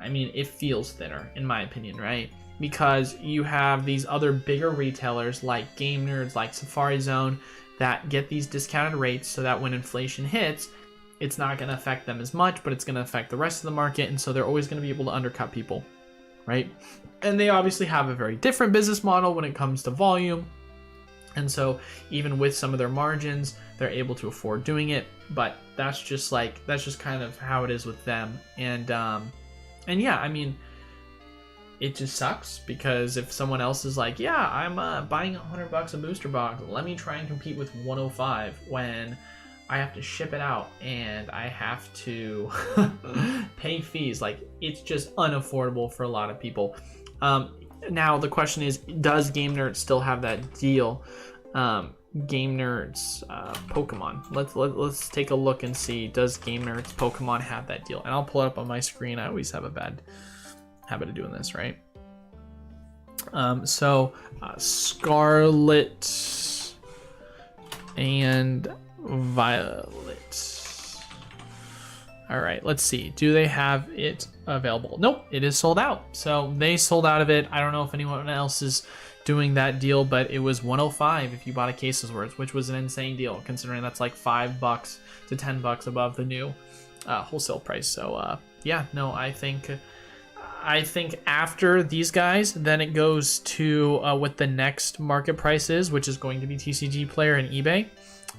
mean, it feels thinner in my opinion, right? Because you have these other bigger retailers like Game Nerds, like Safari Zone, that get these discounted rates so that when inflation hits, it's not going to affect them as much, but it's going to affect the rest of the market. And so they're always going to be able to undercut people, right? And they obviously have a very different business model when it comes to volume. And so even with some of their margins, they're able to afford doing it. But that's just kind of how it is with them. And yeah, I mean, it just sucks because if someone else is like, yeah, I'm buying $100 a booster box, let me try and compete with 105 when I have to ship it out and I have to pay fees. Like, it's just unaffordable for a lot of people. Now the question is, does Game Nerds still have that deal? Game Nerds Pokemon. Let's take a look and see, does Game Nerds Pokemon have that deal? And I'll pull it up on my screen. I always have a bad habit of doing this, right? Scarlet and Violet. All right, let's see. Do they have it available? Nope, it is sold out. So they sold out of it. I don't know if anyone else is doing that deal, but it was $105 if you bought a case's worth, which was an insane deal considering that's like $5 to $10 above the new wholesale price. So yeah, no, I think after these guys, then it goes to what the next market price is, which is going to be TCG Player and eBay.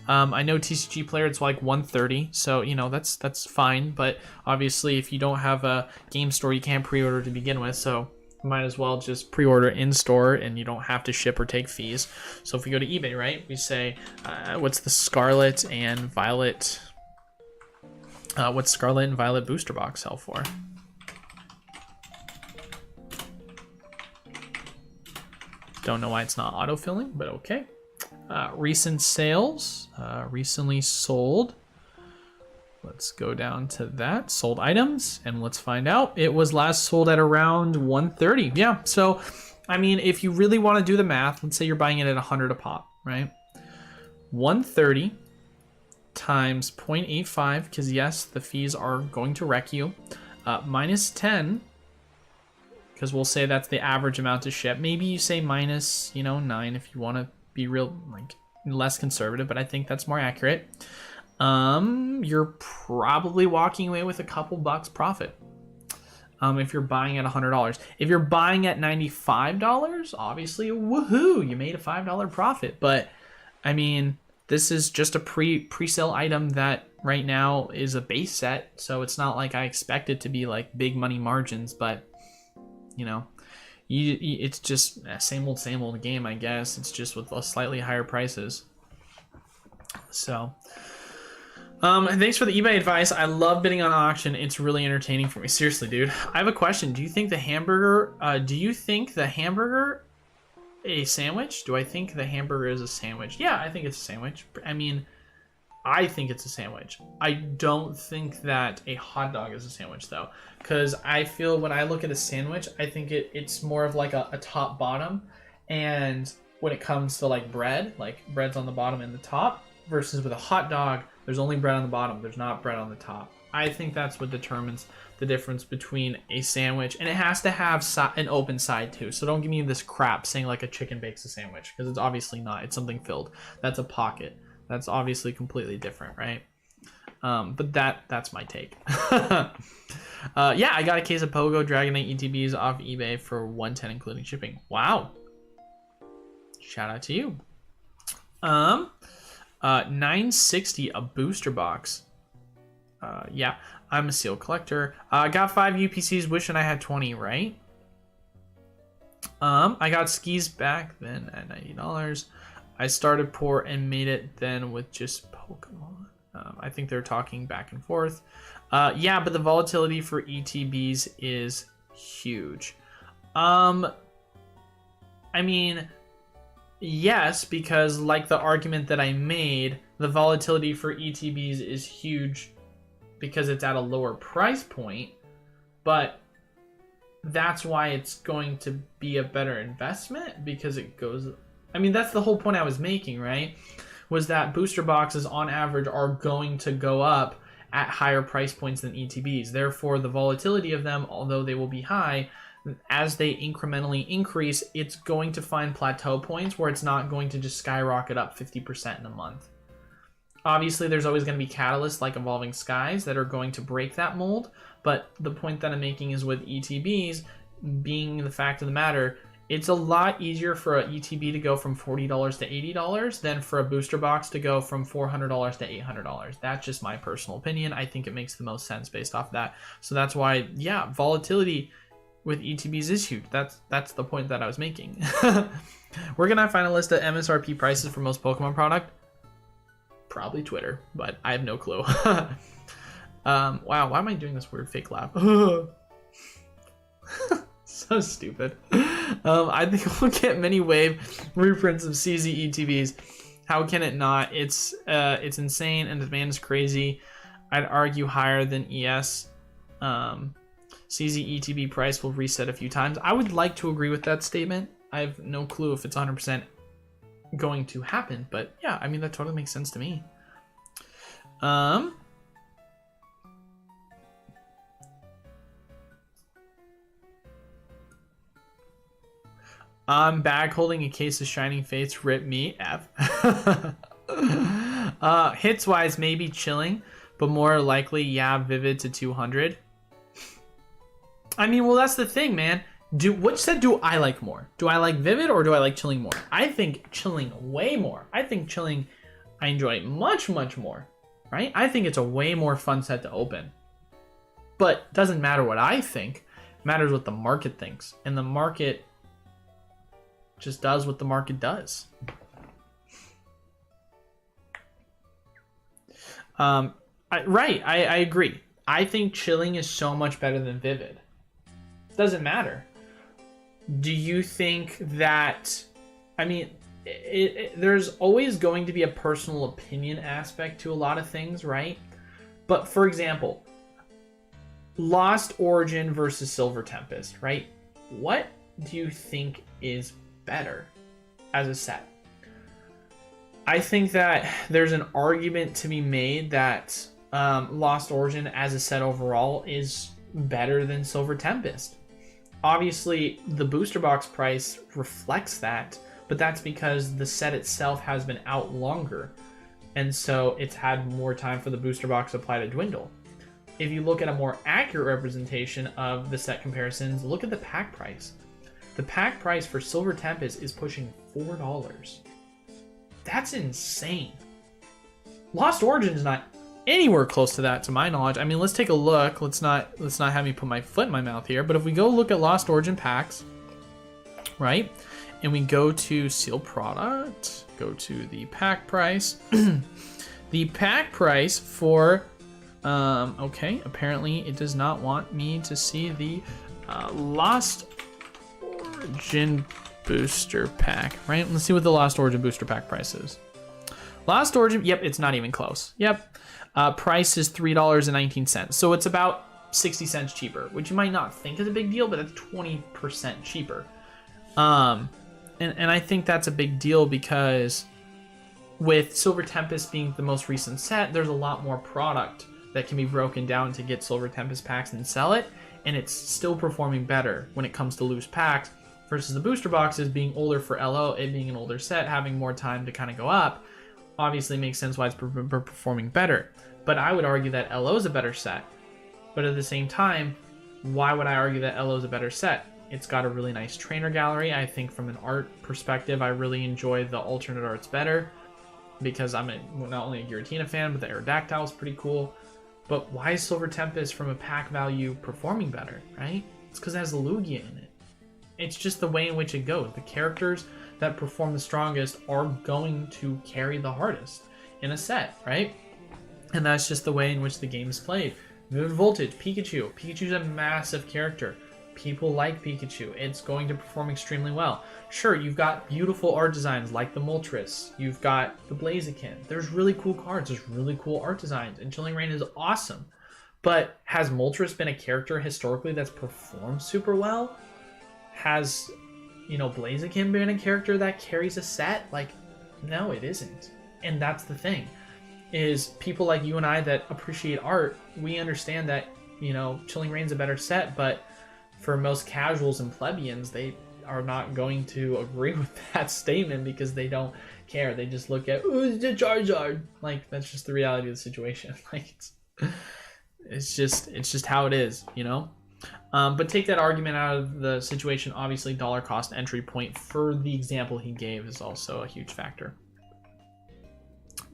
I know TCG Player, it's like $130, so you know that's fine. But obviously, if you don't have a game store, you can't pre-order to begin with, so you might as well just pre-order in store, and you don't have to ship or take fees. So if we go to eBay, right, we say, what's the Scarlet and Violet? What's Scarlet and Violet booster box sell for? Don't know why it's not autofilling, but okay. Recent sales, recently sold. Let's go down to that. Sold items, and let's find out. It was last sold at around $130. Yeah, so, I mean, if you really want to do the math, let's say you're buying it at $100 a pop, right? 130 times 0.85, because yes, the fees are going to wreck you, minus 10, because we'll say that's the average amount to ship. Maybe you say minus, 9 if you want to be real, like, less conservative, but I think that's more accurate. You're probably walking away with a couple bucks profit. If you're buying at $100. If you're buying at $95, obviously, woohoo, you made a $5 profit. But I mean, this is just a pre-sale item that right now is a base set, so it's not like I expect it to be like big money margins, but it's just same old game, I guess. It's just with slightly higher prices. So, thanks for the eBay advice. I love bidding on auction. It's really entertaining for me. Seriously, dude. I have a question. Do you think the hamburger a sandwich? Do I think the hamburger is a sandwich? Yeah, I think it's a sandwich. I mean, I think it's a sandwich. I don't think that a hot dog is a sandwich, though, because I feel when I look at a sandwich, I think it's more of like a top bottom, and when it comes to like bread's on the bottom and the top, versus with a hot dog, there's only bread on the bottom, there's not bread on the top. I think that's what determines the difference between a sandwich, and it has to have an open side too. So don't give me this crap saying like a chicken bakes a sandwich, because it's obviously not. It's something filled. That's a pocket. That's obviously completely different, right? But that's my take. Yeah, I got a case of Pogo Dragonite ETBs off eBay for $110 including shipping. Wow. Shout out to you. $960 a booster box. Yeah, I'm a seal collector. I got 5 UPCs, wishing I had 20, right? I got skis back then at $90. I started poor and made it then with just Pokemon. I think they're talking back and forth. Yeah, but the volatility for ETBs is huge. I I mean, yes, because like the argument that I made, the volatility for ETBs is huge because it's at a lower price point, but that's why it's going to be a better investment because it goes... I mean, that's the whole point I was making, right? Was that booster boxes on average are going to go up at higher price points than ETBs. Therefore, the volatility of them, although they will be high, as they incrementally increase, it's going to find plateau points where it's not going to just skyrocket up 50% in a month. Obviously, there's always going to be catalysts like Evolving Skies that are going to break that mold, but the point that I'm making is with ETBs, being the fact of the matter, it's a lot easier for an ETB to go from $40 to $80 than for a booster box to go from $400 to $800. That's just my personal opinion. I think it makes the most sense based off that. So that's why, yeah, volatility with ETBs is huge. That's the point that I was making. We're going to find a list of MSRP prices for most Pokemon product. Probably Twitter, but I have no clue. Wow, why am I doing this weird fake laugh? So stupid. I think we'll get many wave reprints of CZ ETBs. How can it not? It's insane and the demand is crazy. I'd argue higher than ES. CZ ETB price will reset a few times. I would like to agree with that statement. I have no clue if it's 100% going to happen, but yeah, I mean, that totally makes sense to me. I'm back holding a case of Shining Fates. Rip me, F. Hits wise, maybe chilling, but more likely, yeah, Vivid to 200. I mean, well, that's the thing, man. Which set do I like more? Do I like Vivid or do I like chilling more? I think chilling way more. I think chilling I enjoy much, much more, right? I think it's a way more fun set to open. But doesn't matter what I think. It matters what the market thinks. And the market just does what the market does. I agree. I think chilling is so much better than Vivid. Doesn't matter. Do you think that... I mean, there's always going to be a personal opinion aspect to a lot of things, right? But for example, Lost Origin versus Silver Tempest, right? What do you think is better as a set? I think that there's an argument to be made that Lost Origin as a set overall is better than Silver Tempest. Obviously, the booster box price reflects that, but that's because the set itself has been out longer, and so it's had more time for the booster box supply to dwindle. If you look at a more accurate representation of the set comparisons, look at the pack price. The pack price for Silver Tempest is pushing $4. That's insane. Lost Origin is not anywhere close to that, to my knowledge. I mean, let's take a look. Let's not have me put my foot in my mouth here. But if we go look at Lost Origin packs, right, and we go to seal product, go to the pack price. The pack price for, okay, apparently it does not want me to see the Lost Origin booster pack, right? Let's see what the Lost Origin booster pack price is. Lost Origin, yep, it's not even close. Yep. Price is $3.19. So it's about 60 cents cheaper, which you might not think is a big deal, but it's 20% cheaper. And I think that's a big deal because with Silver Tempest being the most recent set, there's a lot more product that can be broken down to get Silver Tempest packs and sell it, and it's still performing better when it comes to loose packs versus the booster boxes being older for LO, it being an older set, having more time to kind of go up. Obviously makes sense why it's performing better. But I would argue that LO is a better set. But at the same time, why would I argue that LO is a better set? It's got a really nice trainer gallery. I think from an art perspective, I really enjoy the alternate arts better because I'm not only a Giratina fan, but the Aerodactyl is pretty cool. But why is Silver Tempest from a pack value performing better, right? It's because it has the Lugia in it. It's just the way in which it goes. The characters that perform the strongest are going to carry the hardest in a set, right? And that's just the way in which the game is played. Vivid Voltage, Pikachu. Pikachu's a massive character. People like Pikachu. It's going to perform extremely well. Sure, you've got beautiful art designs like the Moltres. You've got the Blaziken. There's really cool cards. There's really cool art designs. And Chilling Reign is awesome. But has Moltres been a character historically that's performed super well? Has, Blaziken been a character that carries a set? Like, no, it isn't. And that's the thing. Is people like you and I that appreciate art, we understand that, Chilling Reign's a better set, but for most casuals and plebeians, they are not going to agree with that statement because they don't care. They just look at, oh, it's a Charizard. Like, that's just the reality of the situation. Like, it's just how it is, But take that argument out of the situation. Obviously, dollar cost entry point for the example he gave is also a huge factor.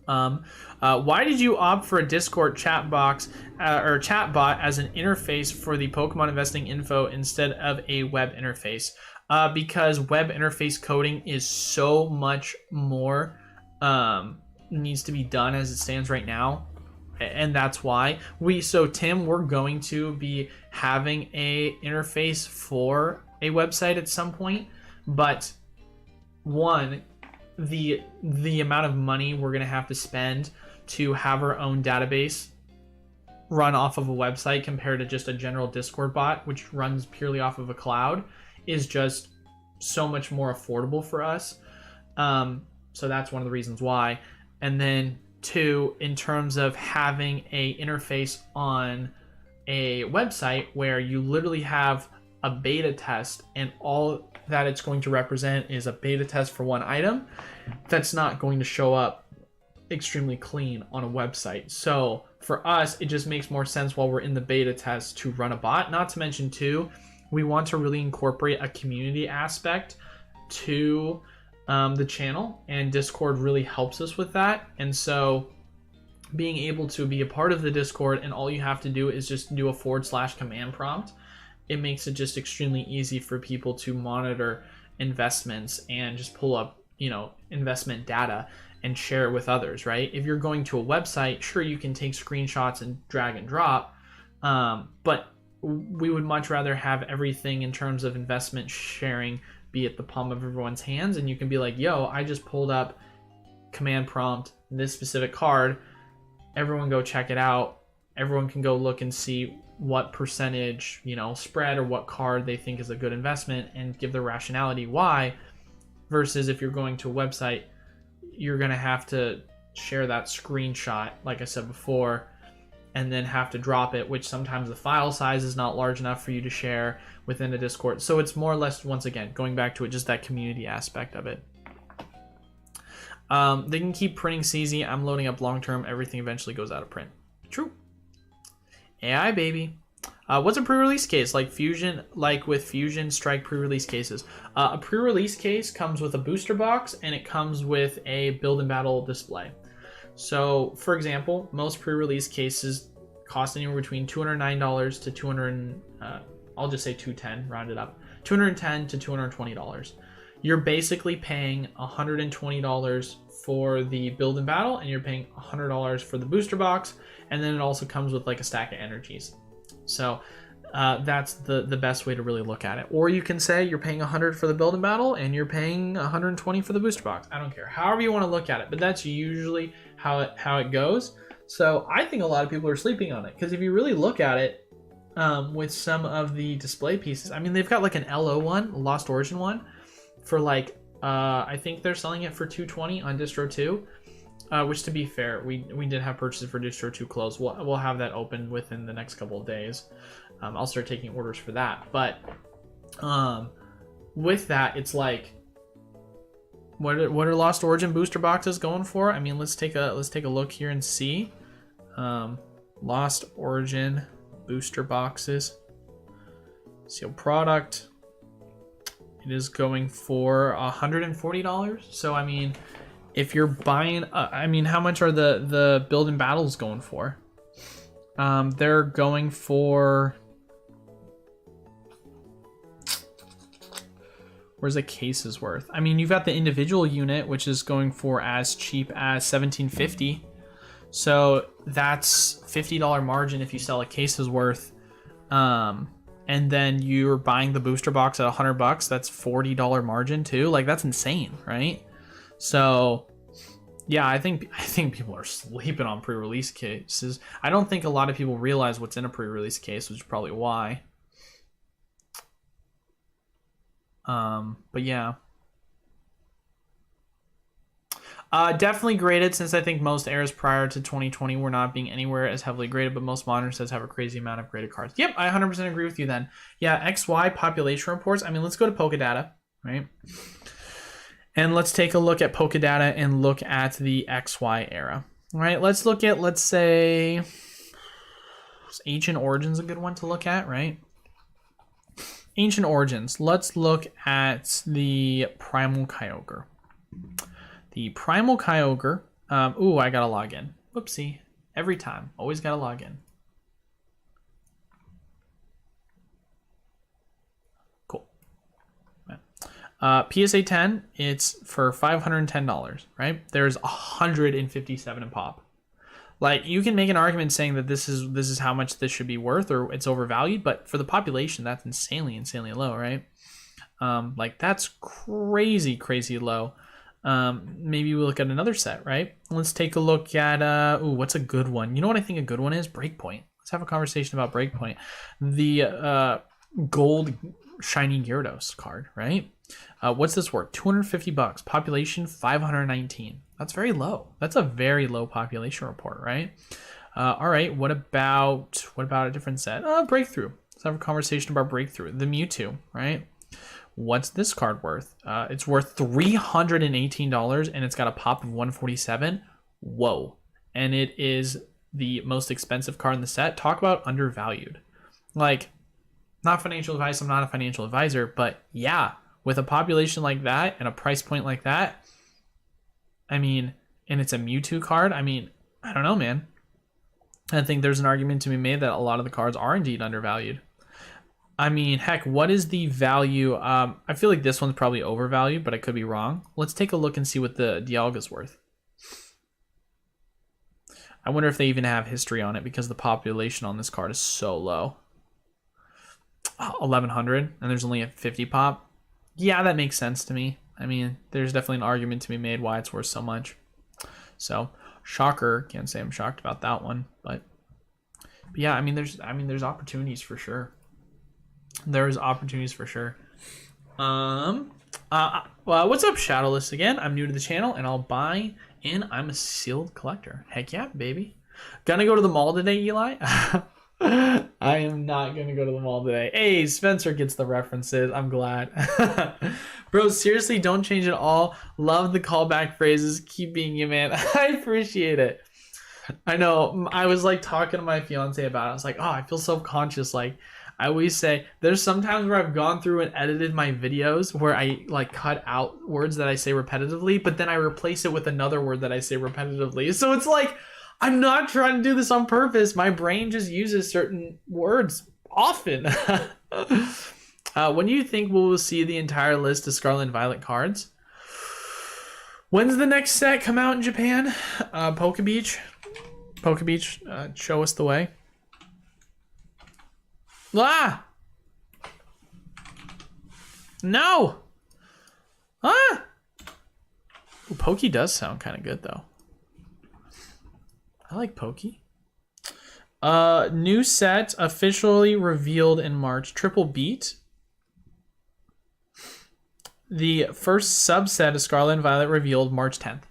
Why did you opt for a Discord chat box or chat bot as an interface for the Pokemon investing info instead of a web interface? Because web interface coding is so much more needs to be done as it stands right now, and that's why Tim, we're going to be having a interface for a website at some point, but the amount of money we're going to have to spend to have our own database run off of a website compared to just a general Discord bot, which runs purely off of a cloud, is just so much more affordable for us. So that's one of the reasons why. And then 2, in terms of having a interface on a website where you literally have a beta test and all that it's going to represent is a beta test for one item, that's not going to show up extremely clean on a website. So for us, it just makes more sense while we're in the beta test to run a bot. Not to mention too, we want to really incorporate a community aspect to the channel, and Discord really helps us with that. And so being able to be a part of the Discord and all you have to do is just do a / command prompt, it makes it just extremely easy for people to monitor investments and just pull up, investment data and share it with others, right? If you're going to a website, sure, you can take screenshots and drag and drop, but we would much rather have everything in terms of investment sharing be at the palm of everyone's hands, and you can be like, yo, I just pulled up command prompt this specific card, everyone go check it out. Everyone can go look and see what percentage, spread or what card they think is a good investment and give their rationality why, versus if you're going to a website, you're going to have to share that screenshot, like I said before, and then have to drop it, which sometimes the file size is not large enough for you to share within the Discord. So it's more or less, once again, going back to it, just that community aspect of it. They can keep printing CZ. I'm loading up long-term. Everything eventually goes out of print. True. AI, baby. What's a pre-release case like with Fusion Strike pre-release cases? A pre-release case comes with a booster box and it comes with a build and battle display. So, for example, most pre-release cases cost anywhere between $209 to I'll just say $210, round it up, $210 to $220. You're basically paying $120 for the build and battle, and you're paying $100 for the booster box, and then it also comes with like a stack of energies. So that's the best way to really look at it. Or you can say you're paying $100 for the build and battle, and you're paying $120 for the booster box. I don't care, however you want to look at it, but that's usually how it goes. So I think a lot of people are sleeping on it, because if you really look at it, with some of the display pieces, I mean, they've got like an LO one, Lost Origin one, for like I think they're selling it for $220 on Distro 2, which, to be fair, we did have purchases for Distro 2 closed. We'll have that open within the next couple of days. I'll start taking orders for that. But with that, it's like, what are Lost Origin booster boxes going for? I mean, let's take a look here and see. Lost Origin booster boxes, sealed product. It is going for $140. So I mean, if you're buying, I mean, how much are the build and battles going for? They're going for, where's the cases worth? I mean, you've got the individual unit, which is going for as cheap as $17.50. So that's $50 margin if you sell a case's worth. and then you're buying the booster box at $100, that's $40 margin too. Like, that's insane, right? So yeah, I think people are sleeping on pre-release cases. I don't think a lot of people realize what's in a pre-release case, which is probably why. But yeah. Definitely graded, since I think most eras prior to 2020 were not being anywhere as heavily graded, but most modern sets have a crazy amount of graded cards. Yep, I 100% agree with you then. Yeah, XY population reports. I mean, let's go to Pokedata, right? And let's take a look at Pokedata and look at the XY era. All right, let's look at, let's say, Ancient Origins, a good one to look at, right? Ancient Origins. Let's look at the Primal Kyogre. The Primal Kyogre. Ooh, I gotta log in. Whoopsie. Every time. Always gotta log in. Cool. PSA 10, it's for $510, right? There's 157 in pop. Like, you can make an argument saying that this is how much this should be worth, or it's overvalued, but for the population, that's insanely low, right? Like, that's crazy low. Maybe we look at another set, right? Let's take a look at what's a good one? You know what I think a good one is? Breakpoint. Let's have a conversation about Breakpoint. The gold shiny Gyarados card, right? What's this worth? $250. Population 519. That's very low. That's a very low population report, right? All right. What about a different set? Breakthrough. Let's have a conversation about Breakthrough. The Mewtwo, right? What's this card worth? It's worth $318, and it's got a pop of 147. Whoa. And it is the most expensive card in the set. Talk about undervalued. Like, not financial advice. I'm not a financial advisor, but yeah, with a population like that and a price point like that, I mean, and it's a Mewtwo card, I mean, I don't know, man. I think there's an argument to be made that a lot of the cards are indeed undervalued. I mean, heck, what is the value? I feel like this one's probably overvalued, but I could be wrong. Let's take a look and see what the Dialga's worth. I wonder if they even have history on it, because the population on this card is so low. 1,100, and there's only a 50 pop. Yeah, that makes sense to me. I mean, there's definitely an argument to be made why it's worth so much. So, shocker. Can't say I'm shocked about that one, but yeah, I mean, there's opportunities for sure. There's opportunities for sure. Well, what's up, Shadowless again? I'm new to the channel, and I'll buy in. I'm a sealed collector. Heck yeah, baby. Gonna go to the mall today, Eli? I am not gonna go to the mall today. Hey, Spencer gets the references. I'm glad. Bro, seriously, don't change it all. Love the callback phrases. Keep being you, man. I appreciate it. I know. I was like talking to my fiance about it. I was like, oh, I feel self-conscious. Like, I always say, there's sometimes where I've gone through and edited my videos where I like cut out words that I say repetitively, but then I replace it with another word that I say repetitively. So it's like, I'm not trying to do this on purpose. My brain just uses certain words often. When do you think we'll see the entire list of Scarlet and Violet cards? When's the next set come out in Japan? Pokebeach, show us the way. Ah! No! Ah! Ooh, Pokey does sound kind of good, though. I like Pokey. New set officially revealed in March. Triple Beat. The first subset of Scarlet and Violet revealed March 10th.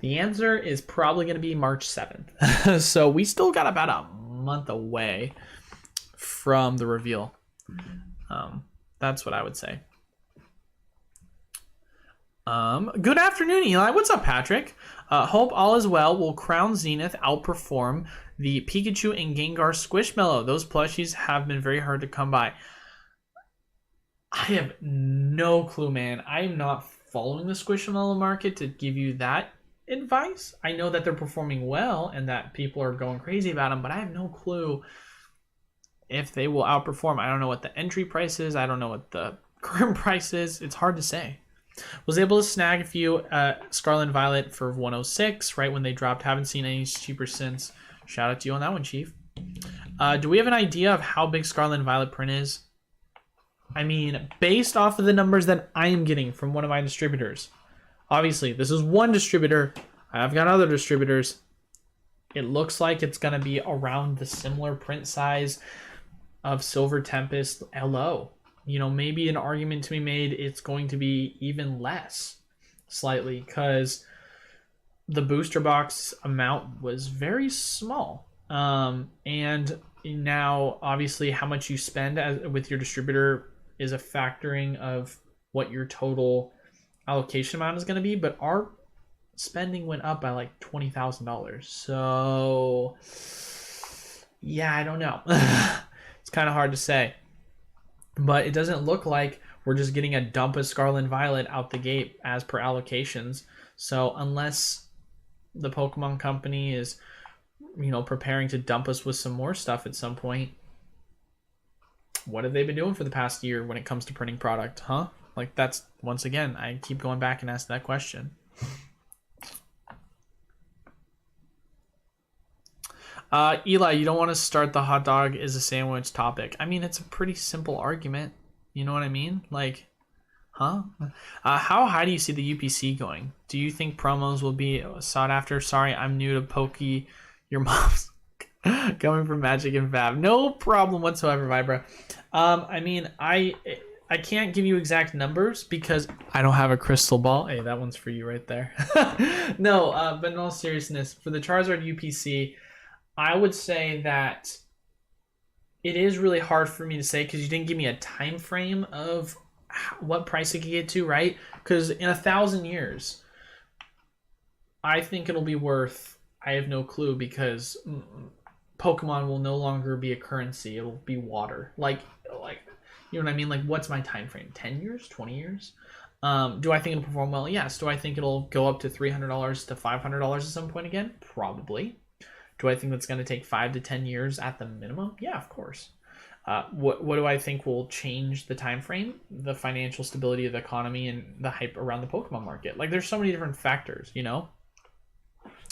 The answer is probably going to be March 7th. So we still got about a month away from the reveal. That's what I would say. Good afternoon, Eli. What's up, Patrick? Hope all is well. Will Crown Zenith outperform the Pikachu and Gengar Squishmallow? Those plushies have been very hard to come by. I have no clue, man. I'm not following the Squishmallow market to give you that advice. I know that they're performing well and that people are going crazy about them, but I have no clue if they will outperform. I don't know what the entry price is. I don't know what the current price is. It's hard to say. Was able to snag a few Scarlet and Violet for 106 right when they dropped. Haven't seen any cheaper since. Shout out to you on that one, Chief. Do we have an idea of how big Scarlet and Violet print is? I mean, based off of the numbers that I am getting from one of my distributors. Obviously, this is one distributor. I've got other distributors. It looks like it's going to be around the similar print size of Silver Tempest LO. You know, maybe an argument to be made, it's going to be even less slightly because the booster box amount was very small. And now, obviously, how much you spend with your distributor is a factoring of what your total allocation amount is going to be, but our spending went up by like $20,000. So yeah, I don't know. It's kind of hard to say, but it doesn't look like we're just getting a dump of Scarlet and Violet out the gate as per allocations. So unless the Pokemon company is, you know, preparing to dump us with some more stuff at some point, what have they been doing for the past year when it comes to printing product, huh? Like, that's, once again, I keep going back and ask that question. Eli, you don't want to start the hot dog is a sandwich topic. I mean, it's a pretty simple argument. You know what I mean? Like, huh? How high do you see the UPC going? Do you think promos will be sought after? Sorry, I'm new to Pokey. Your mom's coming from Magic and Fab. No problem whatsoever, Vibra. I mean, I can't give you exact numbers because I don't have a crystal ball. Hey, that one's for you right there. No, but in all seriousness, for the Charizard UPC, I would say that it is really hard for me to say because you didn't give me a time frame of what price it could get to, right? Because in 1,000 years, I think it'll be worth, I have no clue, because Pokemon will no longer be a currency. It'll be water. Like, you know what I mean? Like, what's my time frame? 10 years? 20 years? Do I think it'll perform well? Yes. Do I think it'll go up to $300 to $500 at some point again? Probably. Do I think that's going to take 5 to 10 years at the minimum? Yeah, of course. What do I think will change the time frame? The financial stability of the economy and the hype around the Pokemon market. Like, there's so many different factors, you know?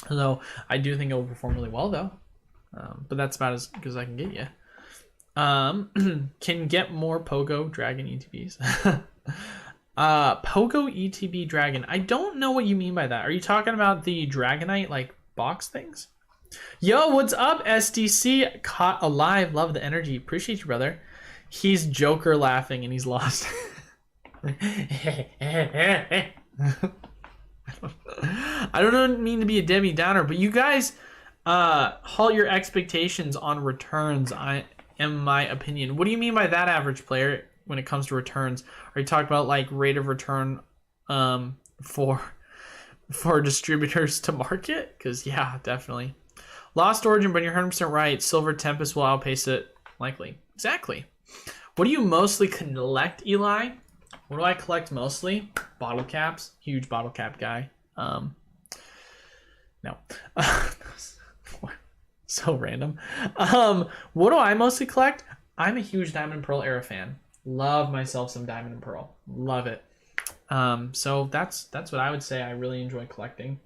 So I do think it will perform really well, though. But that's about as good as I can get you. Can get more Pogo Dragon ETBs. Pogo ETB Dragon. I don't know what you mean by that. Are you talking about the Dragonite, like, box things? Yo, what's up, SDC? Caught alive. Love the energy. Appreciate you, brother. He's Joker laughing and he's lost. I don't mean to be a Debbie Downer, but you guys halt your expectations on returns, in my opinion. What do you mean by that, average player, when it comes to returns? Are you talking about like rate of return for distributors to market? Because yeah, definitely. Lost Origin, but you're 100% right. Silver Tempest will outpace it, likely. Exactly. What do you mostly collect, Eli? What do I collect mostly? Bottle caps. Huge bottle cap guy. No. So random. What do I mostly collect? I'm a huge Diamond and Pearl era fan. Love myself some Diamond and Pearl. Love it. So that's what I would say I really enjoy collecting.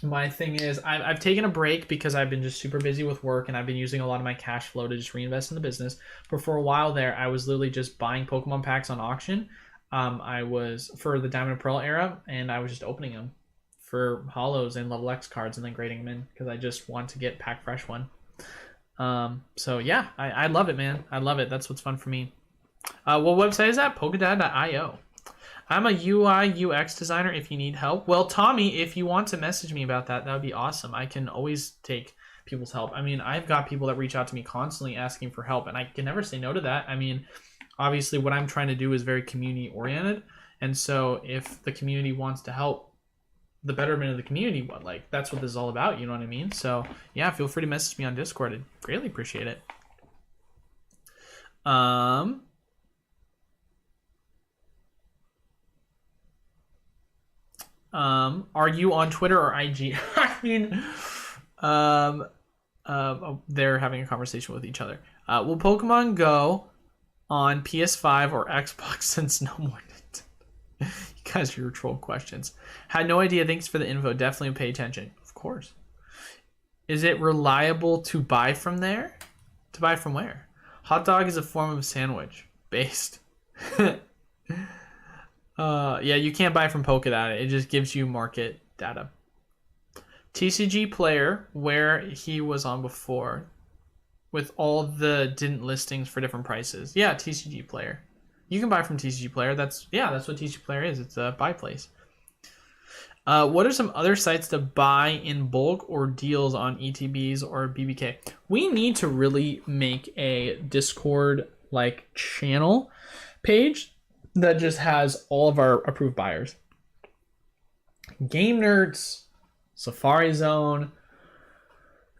My thing is I've taken a break because I've been just super busy with work and I've been using a lot of my cash flow to just reinvest in the business. But for a while there, I was literally just buying Pokemon packs on auction. I was for the Diamond and Pearl era, and I was just opening them for holos and level X cards and then grading them in because I just want to get pack fresh one. So yeah, I love it, man. I love it. That's what's fun for me. What website is that? Pokedad.io. I'm a UI UX designer if you need help. Well, Tommy, if you want to message me about that, that would be awesome. I can always take people's help. I mean, I've got people that reach out to me constantly asking for help, and I can never say no to that. I mean, obviously what I'm trying to do is very community oriented. And so if the community wants to help the betterment of the community, like that's what this is all about. You know what I mean? So yeah, feel free to message me on Discord. I'd greatly appreciate it. Are you on Twitter or IG? I mean, they're having a conversation with each other. Will Pokemon Go on PS5 or Xbox since no more? You guys are your troll questions. Had no idea. Thanks for the info. Definitely pay attention. Of course. Is it reliable to buy from there? To buy from where? Hot dog is a form of sandwich. Based. Yeah, you can't buy from Polkadot. It just gives you market data. TCG Player, where he was on before, with all the didn't listings for different prices. Yeah, TCG Player. You can buy from TCG Player. That's what TCG Player is. It's a buy place. What are some other sites to buy in bulk or deals on ETBs or BBK? We need to really make a Discord like channel page that just has all of our approved buyers. Game Nerds, Safari Zone.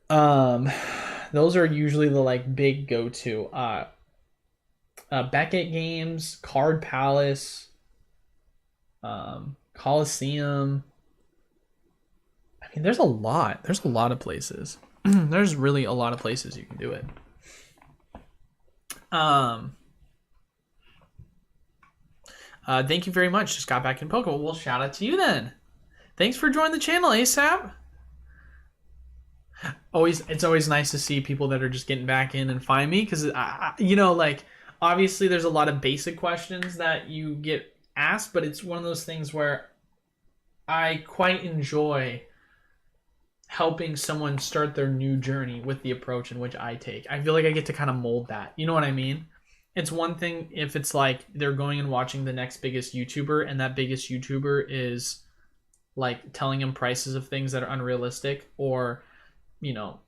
Those are usually the like big go-to. Beckett Games, Card Palace, Coliseum. I mean, there's a lot. There's a lot of places. There's really a lot of places you can do it. Thank you very much. Just got back in Pokemon. Well, shout out to you then. Thanks for joining the channel, ASAP. It's always nice to see people that are just getting back in and find me, because like obviously there's a lot of basic questions that you get asked, but it's one of those things where I quite enjoy helping someone start their new journey with the approach in which I take. I feel like I get to kind of mold that. You know what I mean? It's one thing if it's like they're going and watching the next biggest YouTuber, and that biggest YouTuber is like telling them prices of things that are unrealistic, or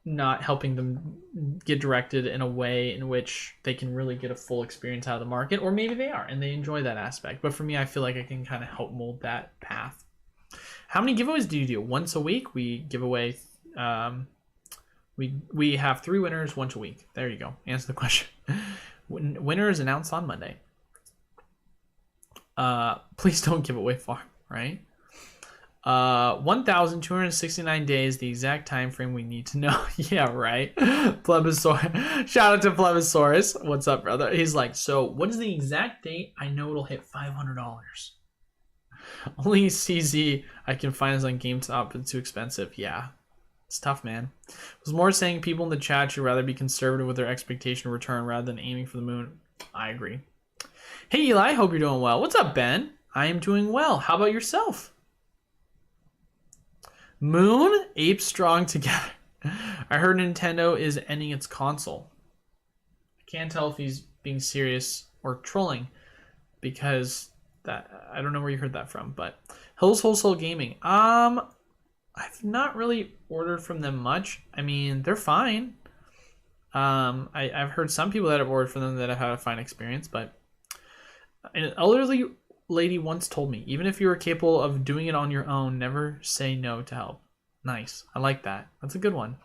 not helping them get directed in a way in which they can really get a full experience out of the market, or maybe they are and they enjoy that aspect. But for me, I feel like I can kind of help mold that path. How many giveaways do you do? Once a week. We give away we have 3 winners once a week. There you go. Answer the question. Winner is announced on Monday. Please don't give away farm, right? 1,269 days, the exact time frame we need to know. Yeah, right. Plebisaurus. Shout out to Plebisaurus. What's up, brother? He's like, so what is the exact date? I know it'll hit $500. Only CZ I can find is on GameStop. It's too expensive. Yeah, it's tough, man. I was more saying people in the chat should rather be conservative with their expectation of return rather than aiming for the moon. I agree. Hey, Eli, hope you're doing well. What's up, Ben? I am doing well. How about yourself? Moon, ape strong together. I heard Nintendo is ending its console. I can't tell if he's being serious or trolling, because that I don't know where you heard that from. But Wholesale Gaming. I've not really ordered from them much. I mean, they're fine. I've heard some people that have ordered from them that have had a fine experience, but an elderly lady once told me, even if you are capable of doing it on your own, never say no to help. Nice. I like that. That's a good one.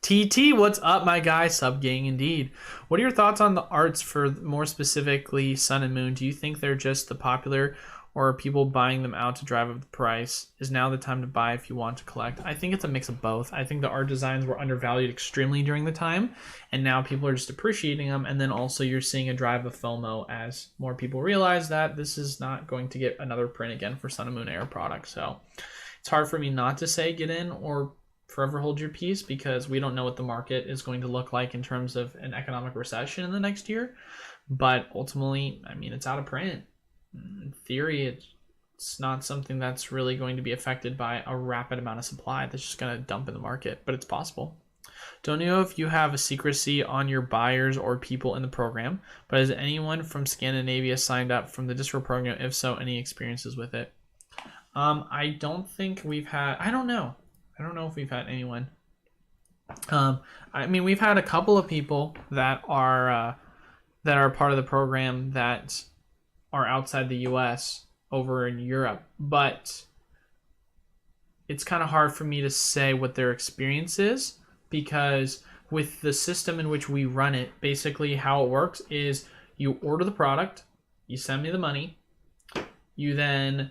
TT, what's up, my guy? Sub gang indeed. What are your thoughts on the arts, for more specifically Sun and Moon? Do you think they're just the popular, or are people buying them out to drive up the price? Is now the time to buy if you want to collect? I think it's a mix of both. I think the art designs were undervalued extremely during the time, and now people are just appreciating them. And then also you're seeing a drive of FOMO as more people realize that this is not going to get another print again for Sun and Moon Air products. So it's hard for me not to say get in or forever hold your peace, because we don't know what the market is going to look like in terms of an economic recession in the next year. But ultimately, I mean, it's out of print. In theory, it's not something that's really going to be affected by a rapid amount of supply that's just going to dump in the market, but it's possible. Don't know if you have a secrecy on your buyers or people in the program, but has anyone from Scandinavia signed up from the distro program? If so, any experiences with it? I don't think we've had, I don't know if we've had anyone. I mean, we've had a couple of people that are part of the program that are outside the US over in Europe, but it's kind of hard for me to say what their experience is, because with the system in which we run it, basically how it works is you order the product, you send me the money, you then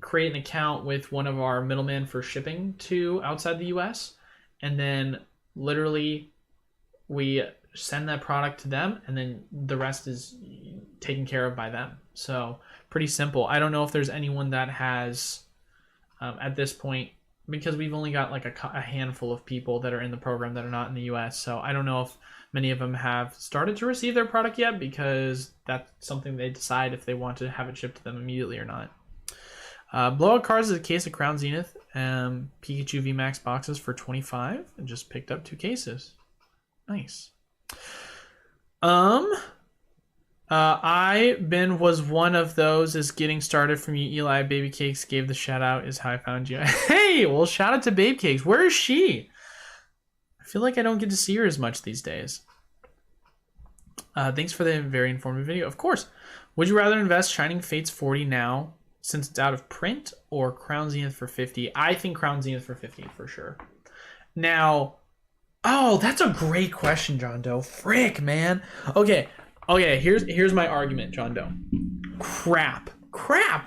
create an account with one of our middlemen for shipping to outside the US, and then literally we send that product to them, and then the rest is taken care of by them. So pretty simple. I don't know if there's anyone that has at this point because we've only got like a handful of people that are in the program that are not in the US. So I don't know if many of them have started to receive their product yet, because that's something they decide if they want to have it shipped to them immediately or not. Blowout cards is a case of Crown Zenith Pikachu VMAX boxes for $25, and just picked up 2 cases. Nice. Was one of those is getting started from you, Eli. Baby Cakes gave the shout out, is how I found you. Hey, well, shout out to Babe Cakes. Where is she? I feel like I don't get to see her as much these days. Thanks for the very informative video. Of course. Would you rather invest Shining Fates 40 now since it's out of print, or Crown Zenith for 50? I think Crown Zenith for 50 for sure. Now, oh, that's a great question, John Doe. Frick, man. Okay, here's my argument, John Doe. Crap,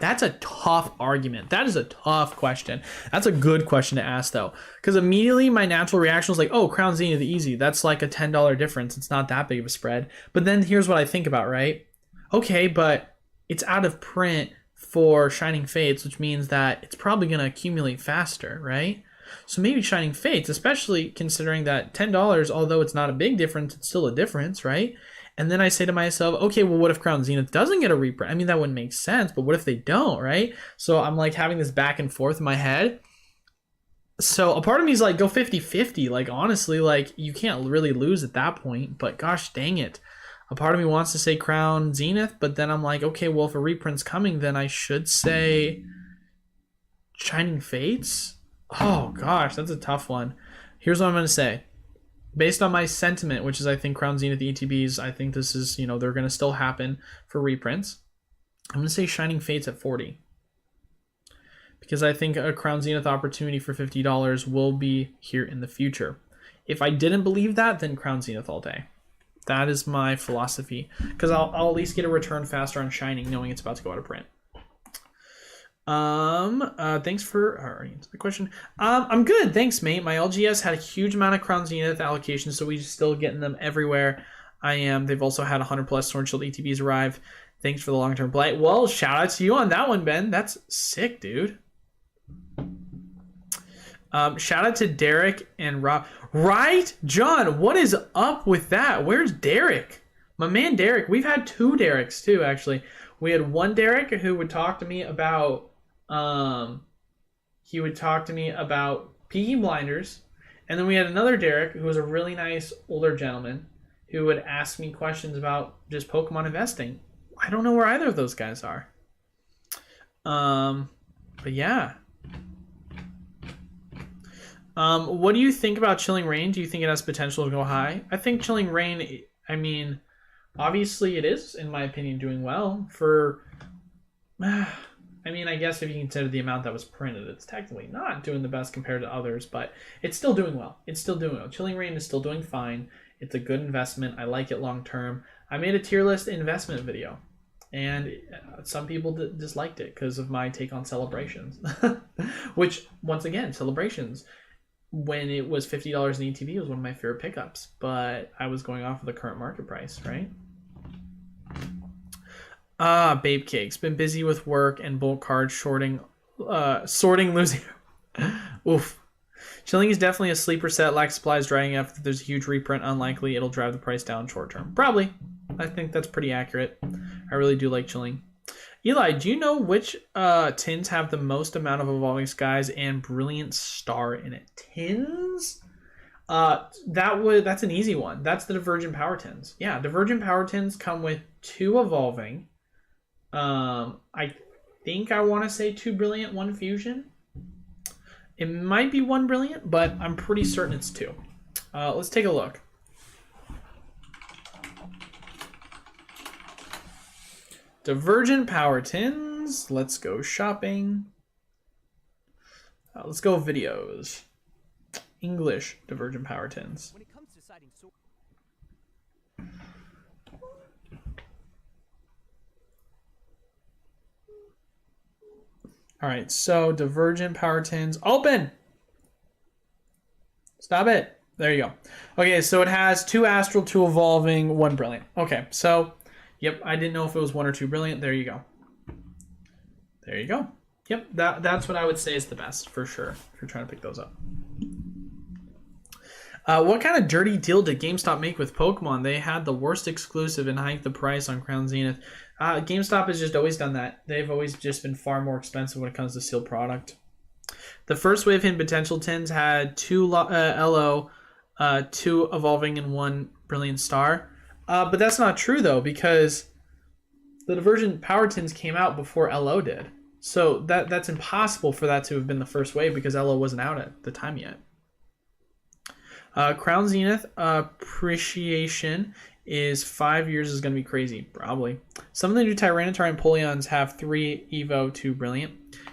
that's a tough argument. That is a tough question. That's a good question to ask, though, because immediately my natural reaction was like, oh, Crown Zenith easy. That's like a $10 difference. It's not that big of a spread. But then here's what I think about, right? Okay, but it's out of print for Shining Fates, which means that it's probably going to accumulate faster, right? So maybe Shining Fates, especially considering that $10, although it's not a big difference, it's still a difference, right? And then I say to myself, okay, well, what if Crown Zenith doesn't get a reprint? I mean, that wouldn't make sense, but what if they don't, right? So I'm like having this back and forth in my head. So a part of me is like, go 50-50. Like, honestly, like, you can't really lose at that point, but gosh dang it. A part of me wants to say Crown Zenith, but then I'm like, okay, well, if a reprint's coming, then I should say Shining Fates? Oh, gosh, that's a tough one. Here's what I'm going to say. Based on my sentiment, which is I think Crown Zenith ETBs, I think this is, they're going to still happen for reprints. I'm going to say Shining Fates at 40. Because I think a Crown Zenith opportunity for $50 will be here in the future. If I didn't believe that, then Crown Zenith all day. That is my philosophy. Because I'll at least get a return faster on Shining, knowing it's about to go out of print. Thanks for the question. I'm good, thanks, mate. My LGS had a huge amount of Crown Zenith allocations, so we're still getting them everywhere. They've also had 100 plus Sword Shield ETBs arrive. Thanks for the long-term play. Well, shout out to you on that one, Ben. That's sick, dude. Shout out to Derek and Rob. Right? John, what is up with that? Where's Derek? My man Derek. We've had 2 Dereks too, actually. We had one Derek who would talk to me about Peaky Blinders, and then we had another Derek who was a really nice older gentleman who would ask me questions about just Pokemon investing. I don't know where either of those guys are. But yeah. What do you think about Chilling Reign? Do you think it has potential to go high? I think Chilling Reign, I mean, obviously it is, in my opinion, doing well for... I mean, I guess if you consider the amount that was printed, it's technically not doing the best compared to others, but it's still doing well. It's still doing well. Chilling Reign is still doing fine. It's a good investment. I like it long term. I made a tier list investment video, and some people disliked it because of my take on Celebrations. Which, once again, Celebrations, when it was $50 in ETB, was one of my favorite pickups, but I was going off of the current market price, right? Babe Cakes. Been busy with work and bulk card sorting, losing. Oof. Chilling is definitely a sleeper set. Lack of supplies drying up. If there's a huge reprint, unlikely. It'll drive the price down short term. Probably. I think that's pretty accurate. I really do like Chilling. Eli, do you know which tins have the most amount of Evolving Skies and Brilliant Star in it? Tins? That's an easy one. That's the Divergent Power Tins. Yeah, Divergent Power Tins come with 2 Evolving. I think I want to say 2 Brilliant, 1 Fusion. It might be 1 Brilliant, but I'm pretty certain it's 2. Let's take a look. Divergent Power Tins. Let's go shopping. Let's go videos. English Divergent Power Tins. When it comes to deciding all right, so Divergent Power Tins. Open! Stop it. There you go. Okay, so it has 2 Astral, 2 Evolving, 1 Brilliant. Okay, so, yep, I didn't know if it was 1 or 2 Brilliant. There you go. There you go. Yep, that's what I would say is the best for sure if you're trying to pick those up. What kind of dirty deal did GameStop make with Pokemon? They had the worst exclusive and hiked the price on Crown Zenith. GameStop has just always done that. They've always just been far more expensive when it comes to sealed product. The first wave Hidden Potential tins had 2 LO, 2 Evolving, and 1 Brilliant Star. But that's not true, though, because the Divergent Power tins came out before LO did. So that's impossible for that to have been the first wave because LO wasn't out at the time yet. Crown Zenith appreciation is 5 years is going to be crazy, probably. Some of the new Tyranitar and Polions have 3 Evo, 2 Brilliant.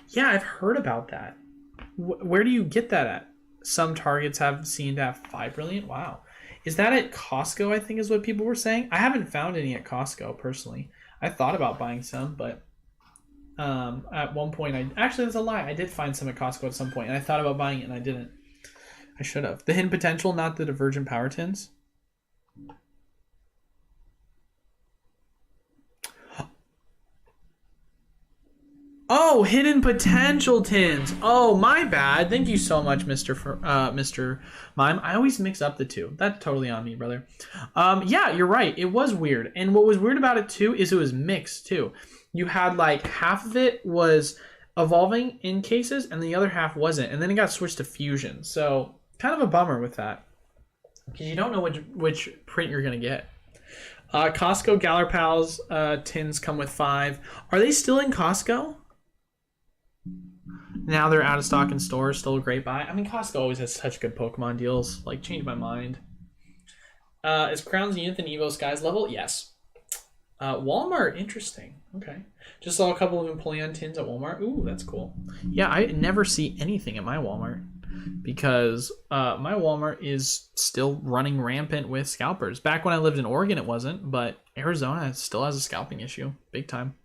Yeah, I've heard about that. Where do you get that at? Some targets have seen to have 5 Brilliant. Wow. Is that at Costco, I think is what people were saying? I haven't found any at Costco, personally. I thought about buying some, but at one point, actually, that's a lie. I did find some at Costco at some point, and I thought about buying it, and I didn't. I should have. The Hidden Potential, not the Divergent Power tins. Oh, Hidden Potential tins. Oh, my bad. Thank you so much, Mr. Mime. I always mix up the two. That's totally on me, brother. Yeah, you're right. It was weird. And what was weird about it, too, is it was mixed, too. You had, like, half of it was Evolving in cases, and the other half wasn't. And then it got switched to Fusion. So, kind of a bummer with that. Because you don't know which print you're going to get. Costco Galar Pals tins come with 5. Are they still in Costco? Now they're out of stock in stores. Still a great buy. I mean, Costco always has such good Pokemon deals. Like, changed my mind. Is Crown Zenith and Evo Skies level? Yes. Walmart, interesting. Okay. Just saw a couple of Empoleon tins at Walmart. Ooh, that's cool. Yeah, I never see anything at my Walmart because my Walmart is still running rampant with scalpers. Back when I lived in Oregon, it wasn't, but Arizona still has a scalping issue. Big time.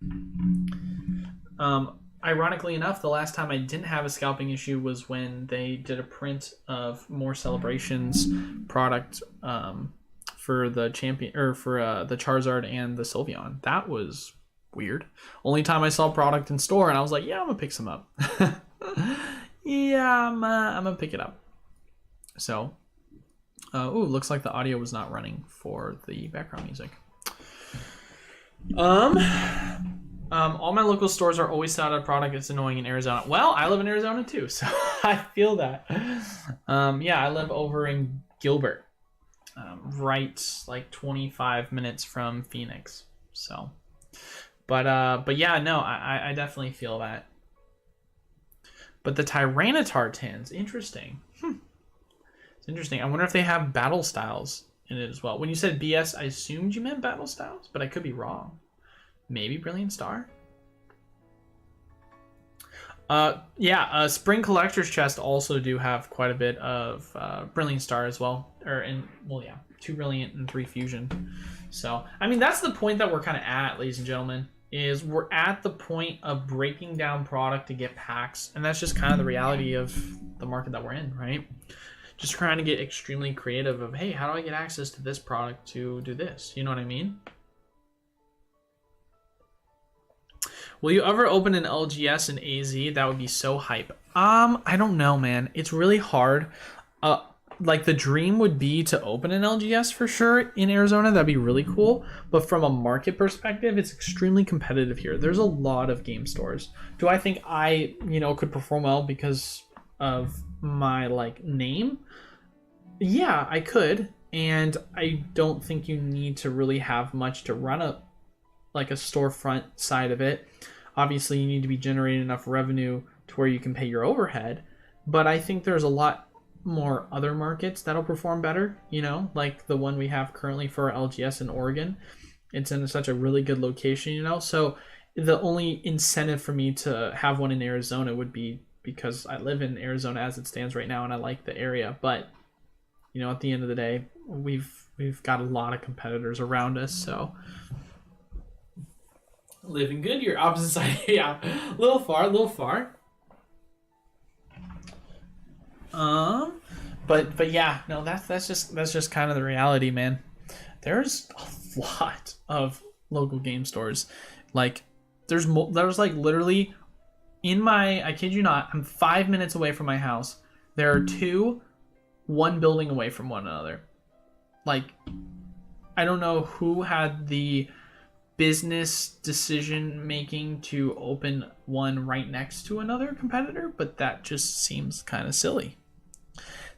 Ironically enough, the last time I didn't have a scalping issue was when they did a print of More Celebrations product for the champion or for the Charizard and the Sylveon. That was weird. Only time I saw product in store, and I was like, yeah, I'm gonna pick some up. Yeah, I'm gonna pick it up. So, ooh, looks like the audio was not running for the background music. All my local stores are always out of product. It's annoying in Arizona. Well, I live in Arizona too, so I feel that. Yeah, I live over in Gilbert, right like 25 minutes from Phoenix. So, but yeah, no, I definitely feel that. But the Tyranitar tins, interesting. It's interesting. I wonder if they have battle styles in it as well. When you said BS, I assumed you meant battle styles, but I could be wrong. Maybe Brilliant Star? Yeah, Spring Collector's Chest also do have quite a bit of Brilliant Star as well. Well, yeah, 2 Brilliant and 3 Fusion. So, I mean, that's the point that we're kind of at, ladies and gentlemen, is we're at the point of breaking down product to get packs. And that's just kind of the reality of the market that we're in, right? Just trying to get extremely creative of, hey, how do I get access to this product to do this? You know what I mean? Will you ever open an LGS in AZ? That would be so hype. I don't know, man. It's really hard. Like, the dream would be to open an LGS for sure in Arizona. That'd be really cool. But from a market perspective, it's extremely competitive here. There's a lot of game stores. Do I think I, could perform well because of my, name? Yeah, I could. And I don't think you need to really have much to run a storefront side of it. Obviously, you need to be generating enough revenue to where you can pay your overhead. But I think there's a lot more other markets that'll perform better, like the one we have currently for LGS in Oregon. It's in such a really good location, So the only incentive for me to have one in Arizona would be because I live in Arizona as it stands right now and I like the area. But, at the end of the day, we've got a lot of competitors around us, so... Living good here, opposite side. Yeah, a little far. But yeah, no, that's just kind of the reality, man. There's a lot of local game stores. There's literally I kid you not, I'm 5 minutes away from my house. There are two, one building away from one another. Like, I don't know who had the business decision making to open one right next to another competitor, but that just seems kind of silly.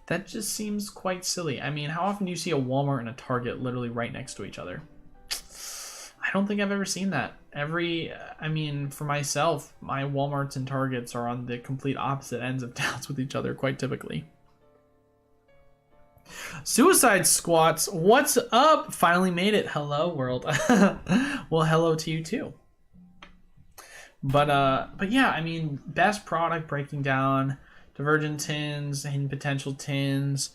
That just seems quite silly. I mean, how often do you see a Walmart and a Target literally right next to each other? I don't think I've ever seen that. I mean, for myself, my Walmarts and Targets are on the complete opposite ends of towns with each other quite typically. Suicide Squats, what's up? Finally made it. Hello, world. Well, hello to you too. But yeah, I mean, best product breaking down, divergent tins, hidden potential tins.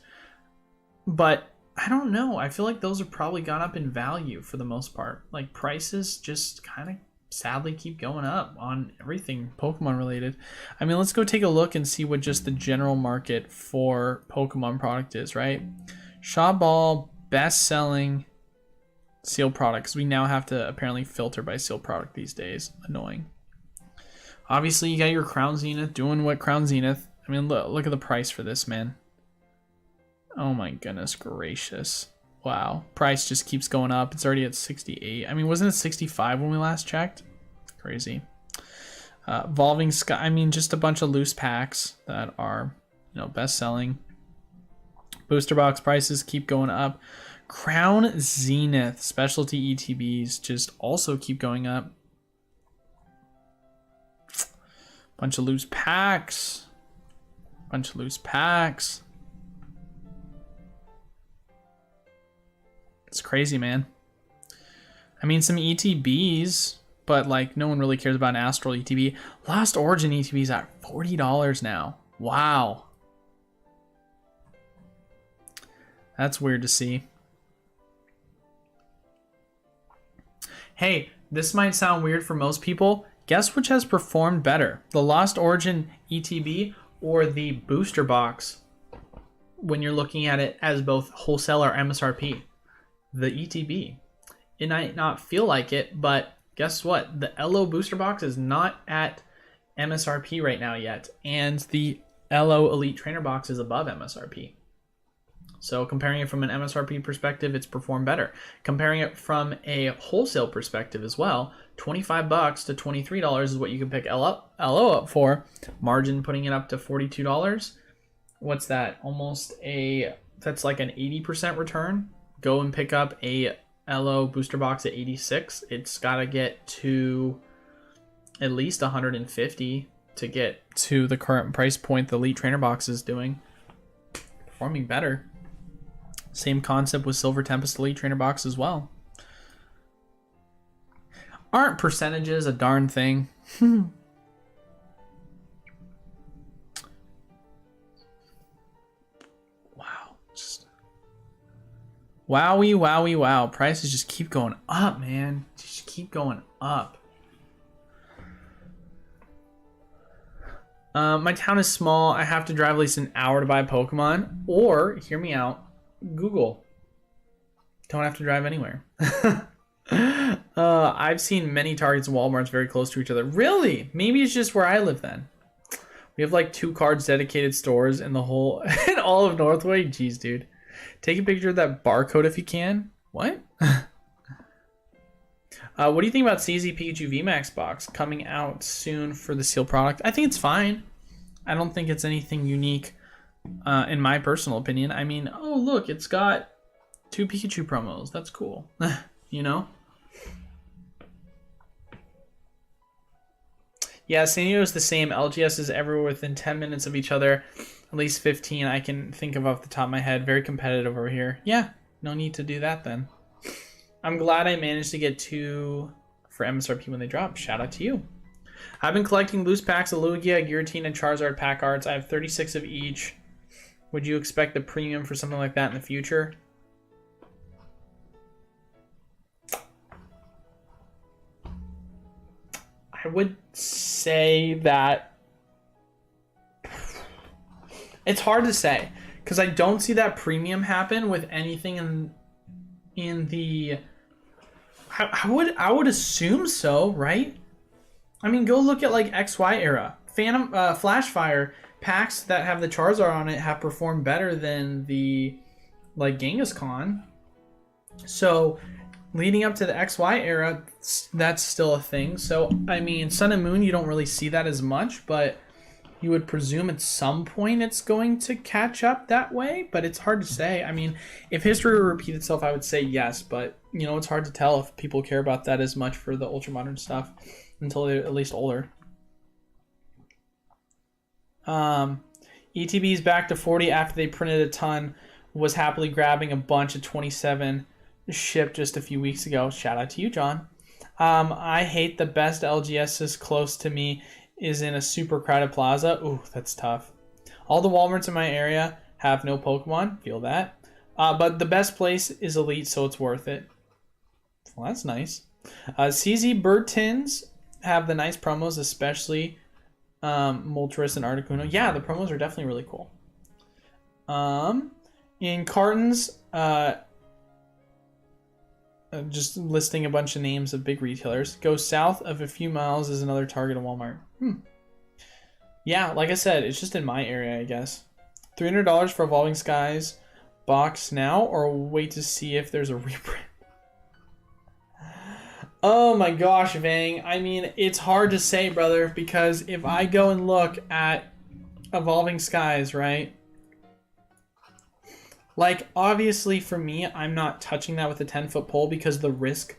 But I don't know. I feel like those have probably gone up in value for the most part. Like, prices just kind of sadly keep going up on everything Pokemon related. I mean, let's go take a look and see what just the general market for Pokemon product is, right? Shop Ball, best selling sealed products. We now have to apparently filter by sealed product these days. Annoying. Obviously, you got your Crown Zenith doing what Crown Zenith. I mean, look at the price for this, man. Oh my goodness gracious. Wow. Price just keeps going up. It's already at 68. I mean, wasn't it 65 when we last checked? Crazy. Evolving Sky. I mean, just a bunch of loose packs that are, best selling. Booster box prices keep going up. Crown Zenith specialty ETBs just also keep going up. Bunch of loose packs. It's crazy, man. I mean, some ETBs, but like no one really cares about an Astral ETB. Lost Origin ETBs at $40 now. Wow. That's weird to see. Hey, this might sound weird for most people. Guess which has performed better? The Lost Origin ETB or the booster box when you're looking at it as both wholesale or MSRP? The ETB. It might not feel like it, but guess what? The LO booster box is not at MSRP right now yet, and the LO Elite Trainer box is above MSRP. So comparing it from an MSRP perspective, it's performed better. Comparing it from a wholesale perspective as well, $25 to $23 is what you can pick LO up for. Margin putting it up to $42. What's that? That's like an 80% return. Go and pick up a LO booster box at 86. It's got to get to at least 150 to get to the current price point the Elite Trainer box is doing. Performing better. Same concept with Silver Tempest Elite Trainer box as well. Aren't percentages a darn thing? Wow. Prices just keep going up, man. Just keep going up. My town is small. I have to drive at least an hour to buy a Pokemon. Or, hear me out, Google. Don't have to drive anywhere. I've seen many Targets and Walmarts very close to each other. Really? Maybe it's just where I live then. We have like 2 cards dedicated stores in the whole, in all of Northway. Jeez, dude. Take a picture of that barcode if you can. What? What do you think about CZ Pikachu VMAX box coming out soon for the sealed product? I think it's fine. I don't think it's anything unique in my personal opinion. I mean, oh, look, it's got 2 Pikachu promos. That's cool. You know? Yeah, San Diego is the same. LGS is everywhere within 10 minutes of each other. At least 15 I can think of off the top of my head. Very competitive over here. Yeah, no need to do that then. I'm glad I managed to get 2 for MSRP when they drop. Shout out to you. I've been collecting loose packs of Lugia, Giratina, and Charizard pack arts. I have 36 of each. Would you expect the premium for something like that in the future? I would say that it's hard to say because I don't see that premium happen with anything in the. I would assume so, right? I mean, go look at like XY era. Phantom Flash Fire packs that have the Charizard on it have performed better than the like Kangaskhan. So leading up to the XY era, that's still a thing. So I mean, Sun and Moon, you don't really see that as much, but you would presume at some point it's going to catch up that way, but it's hard to say. I mean, if history will repeat itself, I would say yes, but you know, it's hard to tell if people care about that as much for the ultra modern stuff until they're at least older. ETB's back to 40 after they printed a ton, was happily grabbing a bunch of 27 shipped just a few weeks ago. Shout out to you, John. I hate the best LGSs close to me is in a super crowded plaza. Ooh, that's tough. All the Walmarts in my area have no Pokemon. Feel that. But the best place is Elite, so it's worth it. Well, that's nice. CZ Bird Tins have the nice promos, especially Moltres and Articuno. Yeah, the promos are definitely really cool. In cartons, just listing a bunch of names of big retailers. Go south of a few miles is another Target and Walmart. Yeah, like I said, it's just in my area, I guess. $300 for Evolving Skies box now, or wait to see if there's a reprint. Oh my gosh, Vang. I mean, it's hard to say, brother, because if I go and look at Evolving Skies, right? Like, obviously for me, I'm not touching that with a 10-foot pole because the risk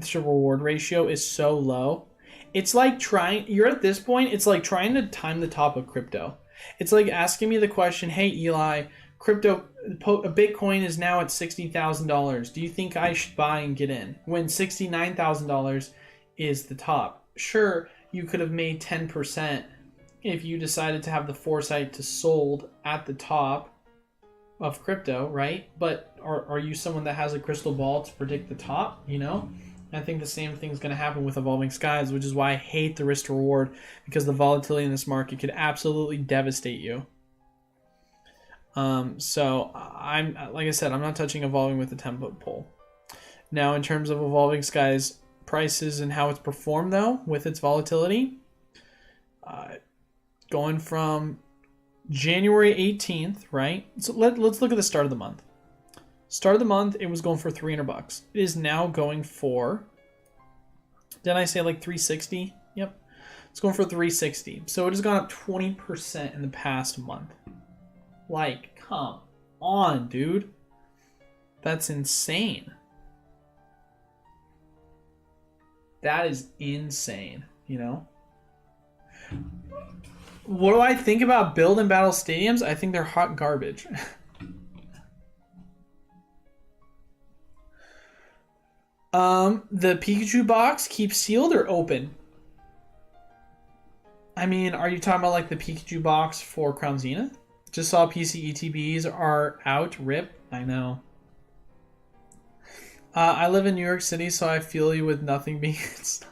to reward ratio is so low. It's like you're at this point, it's like trying to time the top of crypto. It's like asking me the question, hey, Eli, Bitcoin is now at $60,000. Do you think I should buy and get in? When $69,000 is the top. Sure, you could have made 10% if you decided to have the foresight to sold at the top of crypto, right? But are you someone that has a crystal ball to predict the top, you know? I think the same thing is going to happen with Evolving Skies, which is why I hate the risk to reward, because the volatility in this market could absolutely devastate you. So I'm, like I said, I'm not touching Evolving with a 10-foot pole. Now, in terms of Evolving Skies prices and how it's performed, though, with its volatility, going from January 18th, right? So let's look at the start of the month. Start of the month, it was going for $300. It is now going for, didn't I say like 360? Yep. It's going for 360. So it has gone up 20% in the past month. Like, come on, dude. That's insane. That is insane, you know? What do I think about build and battle stadiums? I think they're hot garbage. The Pikachu box keeps sealed or open? I mean, are you talking about like the Pikachu box for Crown Zenith? Just saw PC ETBs are out. RIP. I know. I live in New York City, so I feel you with nothing being in stock.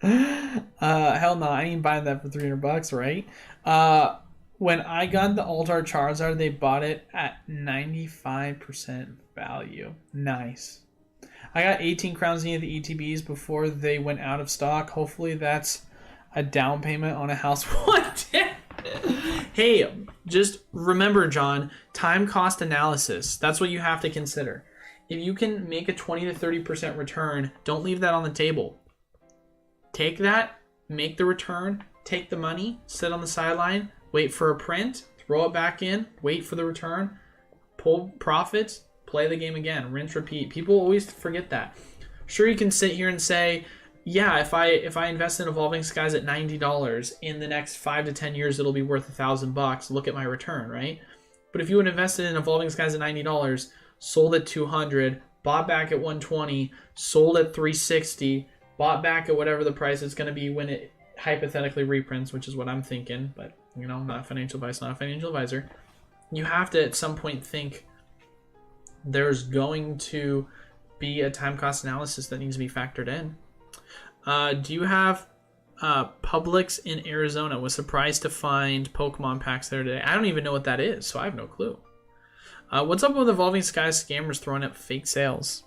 Hell no, I ain't buying that for $300, right? When I got the Altar Charizard, they bought it at 95% value. Nice. I got 18 Crown Zenith ETBs before they went out of stock. Hopefully that's a down payment on a house one day. Hey, just remember, John, time cost analysis. That's what you have to consider. If you can make a 20 to 30% return, don't leave that on the table. Take that, make the return, take the money, sit on the sideline, wait for a print, throw it back in, wait for the return, pull profits, play the game again, rinse, repeat. People always forget that. Sure, you can sit here and say, yeah, if I invest in Evolving Skies at $90, in the next 5 to 10 years, it'll be worth $1,000. Look at my return, right? But if you had invested in Evolving Skies at $90, sold at $200, bought back at $120, sold at $360, bought back at whatever the price is going to be when it hypothetically reprints, which is what I'm thinking, but you know, not financial advice, not a financial advisor. You have to at some point think there's going to be a time cost analysis that needs to be factored in. Do you have Publix in Arizona? Was surprised to find Pokemon packs there today. I don't even know what that is, so I have no clue. What's up with Evolving Skies scammers throwing up fake sales?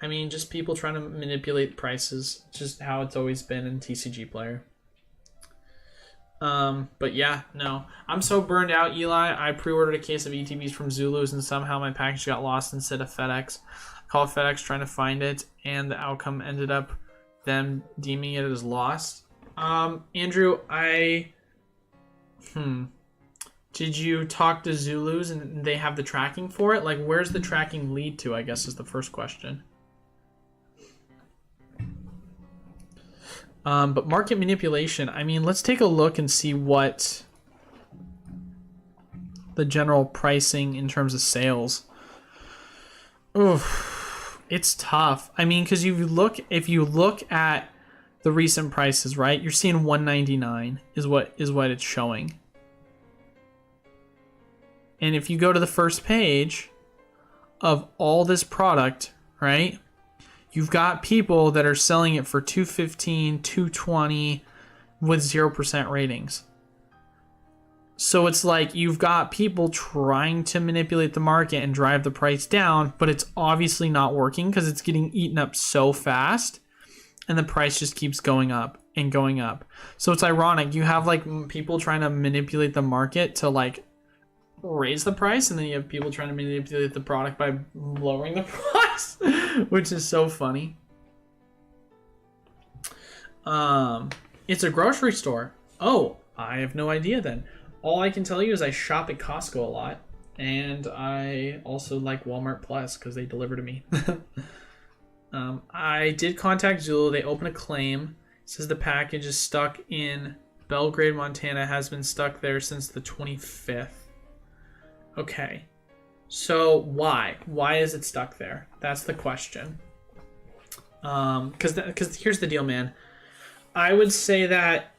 I mean, just people trying to manipulate prices. Just how it's always been in TCG Player. But yeah, no. I'm so burned out, Eli. I pre-ordered a case of ETBs from Zulus and somehow my package got lost instead of FedEx. I called FedEx trying to find it, and the outcome ended up them deeming it as lost. Andrew, did you talk to Zulus and they have the tracking for it? Like, where's the tracking lead to, I guess, is the first question. But market manipulation, I mean, let's take a look and see what the general pricing in terms of sales. Oof, it's tough. I mean, because if you look at the recent prices, right, you're seeing $199 is what it's showing. And if you go to the first page of all this product, right, you've got people that are selling it for $215, $220 with 0% ratings. So it's like you've got people trying to manipulate the market and drive the price down, but it's obviously not working because it's getting eaten up so fast and the price just keeps going up and going up. So it's ironic. You have like people trying to manipulate the market to like raise the price, and then you have people trying to manipulate the product by lowering the price, which is so funny. It's a grocery store. Oh, I have no idea then. All I can tell you is I shop at Costco a lot, and I also like Walmart Plus because they deliver to me. I did contact Zulu. They opened a claim. It says the package is stuck in Belgrade, Montana. Has been stuck there since the 25th. Okay, so why? Why is it stuck there? That's the question. Because here's the deal, man. I would say that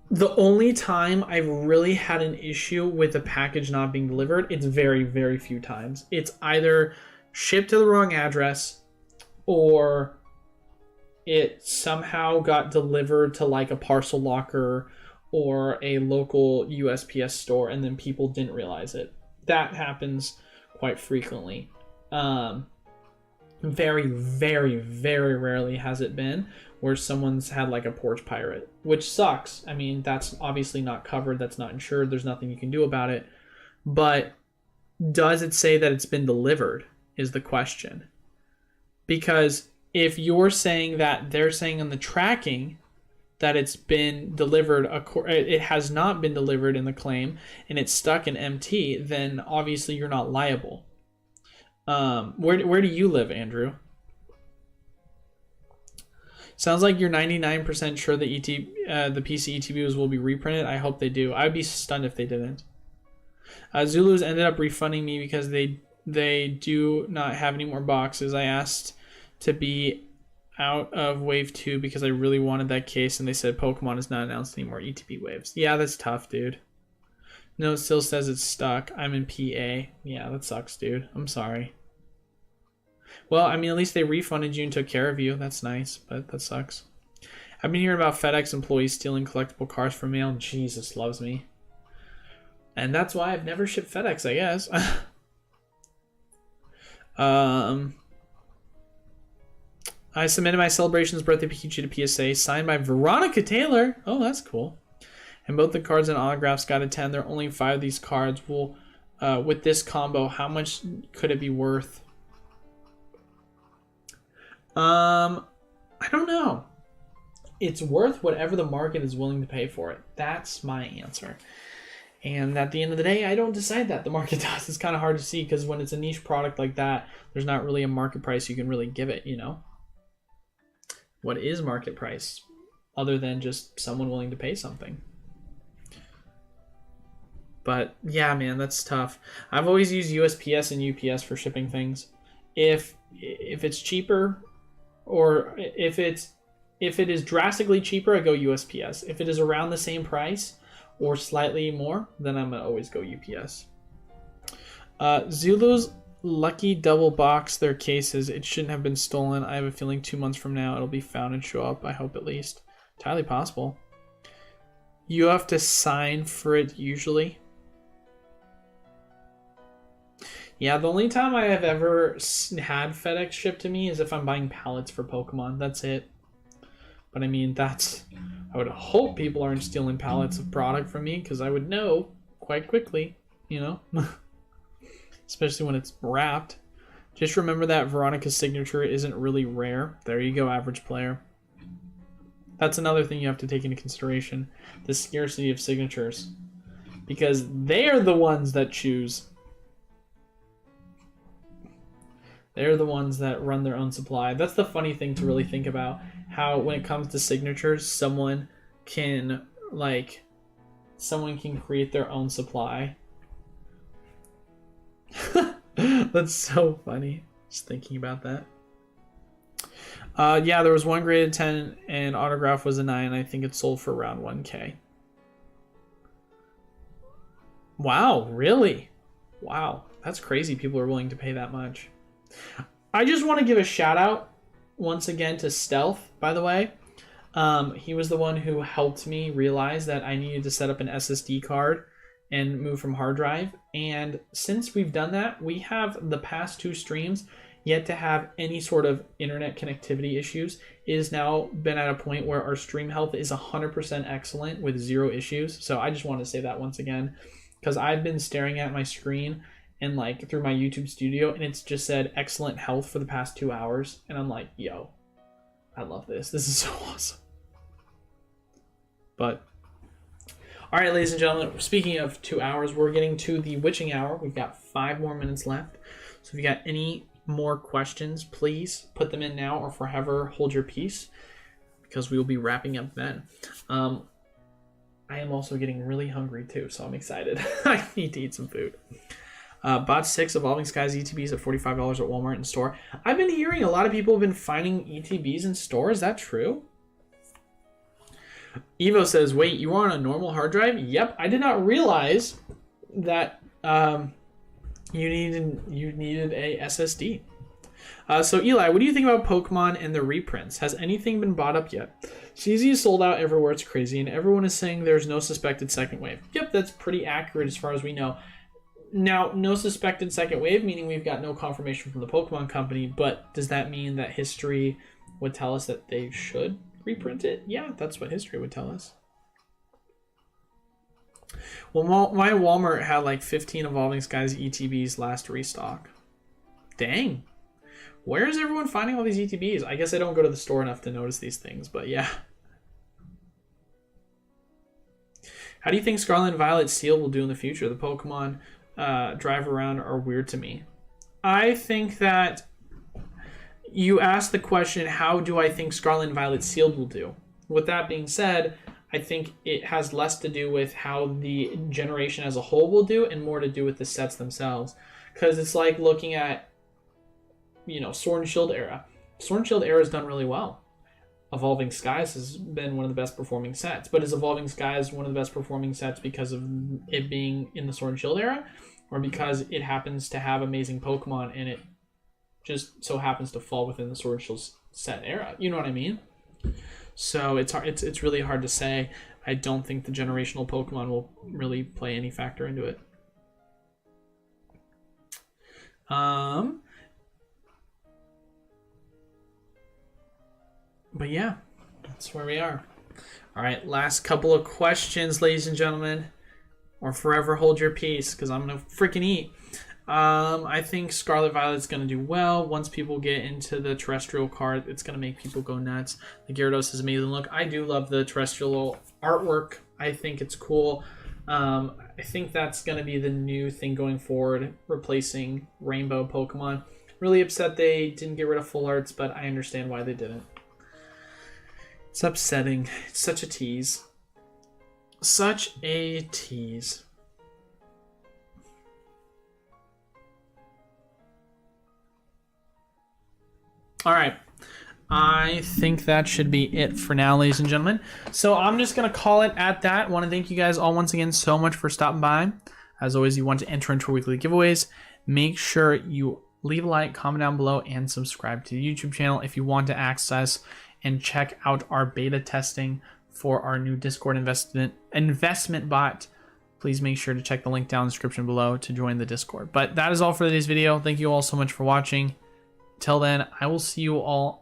the only time I've really had an issue with a package not being delivered, it's very, very few times. It's either shipped to the wrong address or it somehow got delivered to like a parcel locker or a local USPS store, and then people didn't realize it. That happens quite frequently. Very, very, very rarely has it been where someone's had like a porch pirate, which sucks. I mean, that's obviously not covered. That's not insured. There's nothing you can do about it. But does it say that it's been delivered is the question. Because if you're saying that they're saying on the tracking that it's been delivered, it has not been delivered in the claim, and it's stuck in MT, then obviously you're not liable. Where do you live, Andrew? Sounds like you're 99% sure the the PC ETBs will be reprinted. I hope they do. I'd be stunned if they didn't. Zulus ended up refunding me because they do not have any more boxes. I asked to be out of wave 2 because I really wanted that case, and they said Pokemon has not announced any more ETB waves. Yeah, that's tough, dude. No, it still says it's stuck. I'm in PA. Yeah, that sucks, dude. I'm sorry. Well, I mean, at least they refunded you and took care of you. That's nice, but that sucks. I've been hearing about FedEx employees stealing collectible cards from mail. Jesus loves me. And that's why I've never shipped FedEx, I guess. I submitted my Celebrations Birthday Pikachu to PSA, signed by Veronica Taylor. Oh, that's cool. And both the cards and autographs got a 10. There are only 5 of these cards. Well, with this combo, how much could it be worth? I don't know. It's worth whatever the market is willing to pay for it. That's my answer. And at the end of the day, I don't decide that. The market does. It's kind of hard to see because when it's a niche product like that, there's not really a market price you can really give it, you know? What is market price other than just someone willing to pay something? But yeah, man, that's tough. I've always used USPS and UPS for shipping things. If it's cheaper, or if it is drastically cheaper, I go USPS. If it is around the same price or slightly more, then I'm gonna always go UPS. Zulu's lucky double box their cases. It shouldn't have been stolen. I have a feeling 2 months from now it'll be found and show up. I hope at least. Entirely possible. You have to sign for it usually. Yeah, the only time I have ever had FedEx shipped to me is if I'm buying pallets for Pokemon. That's it. But I mean, I would hope people aren't stealing pallets of product from me, because I would know quite quickly, you know? Especially when it's wrapped. Just remember that Veronica's signature isn't really rare. There you go, average player. That's another thing you have to take into consideration. The scarcity of signatures. Because they're the ones that choose. They're the ones that run their own supply. That's the funny thing to really think about. How when it comes to signatures, someone can create their own supply. That's so funny. Just thinking about that. Yeah, there was one graded 10 and autograph was a 9. I think it sold for around 1K. Wow, really? Wow, that's crazy. People are willing to pay that much. I just want to give a shout out once again to Stealth, by the way. He was the one who helped me realize that I needed to set up an SSD card and move from hard drive. And since we've done that, we have the past 2 streams yet to have any sort of internet connectivity issues. It has now been at a point where our stream health is 100% excellent with 0 issues. So I just want to say that once again, because I've been staring at my screen and through my YouTube studio, and it's just said excellent health for the past 2 hours. And I'm like, yo, I love this. This is so awesome. But all right, ladies and gentlemen, speaking of 2 hours, we're getting to the witching hour. We've got 5 more minutes left. So if you got any more questions, please put them in now or forever hold your peace, because we will be wrapping up then. I am also getting really hungry too, so I'm excited. I need to eat some food. Bought 6 Evolving Skies ETBs at $45 at Walmart in store. I've been hearing a lot of people have been finding ETBs in store. Is that true? Evo says, wait, you were on a normal hard drive? Yep, I did not realize that you needed a SSD. So Eli, what do you think about Pokemon and the reprints? Has anything been bought up yet? CZ is sold out everywhere, it's crazy, and everyone is saying there's no suspected second wave. Yep, that's pretty accurate as far as we know. Now, no suspected second wave, meaning we've got no confirmation from the Pokemon company, but does that mean that history would tell us that they should reprint it? Yeah, that's what history would tell us. Well, my Walmart had 15 Evolving Skies ETBs last restock. Dang. Where is everyone finding all these ETBs? I guess I don't go to the store enough to notice these things, but yeah. How do you think Scarlet and Violet Steel will do in the future? The Pokemon drive around are weird to me. I think that you asked the question, how do I think Scarlet and Violet Sealed will do? With that being said, I think it has less to do with how the generation as a whole will do and more to do with the sets themselves. Because it's like looking at, Sword and Shield era. Sword and Shield era has done really well. Evolving Skies has been one of the best performing sets. But is Evolving Skies one of the best performing sets because of it being in the Sword and Shield era? Or because it happens to have amazing Pokemon and it just so happens to fall within the Sword and Shield set era? You know what I mean? So it's really hard to say. I don't think the generational Pokemon will really play any factor into it. But yeah, that's where we are. All right, last couple of questions, ladies and gentlemen. Or forever hold your peace, because I'm going to freaking eat. I think Scarlet Violet's going to do well. Once people get into the terrestrial card, it's going to make people go nuts. The Gyarados is amazing. Look, I do love the terrestrial artwork. I think it's cool. I think that's going to be the new thing going forward, replacing Rainbow Pokemon. Really upset they didn't get rid of full arts, but I understand why they didn't. It's upsetting. It's such a tease. Such a tease. All right. I think that should be it for now, ladies and gentlemen. So I'm just going to call it at that. I want to thank you guys all once again so much for stopping by. As always, you want to enter into our weekly giveaways. Make sure you leave a like, comment down below, and subscribe to the YouTube channel if you want to access and check out our beta testing for our new Discord investment bot. Please make sure to check the link down in the description below to join the Discord. But that is all for today's video. Thank you all so much for watching. Till then, I will see you all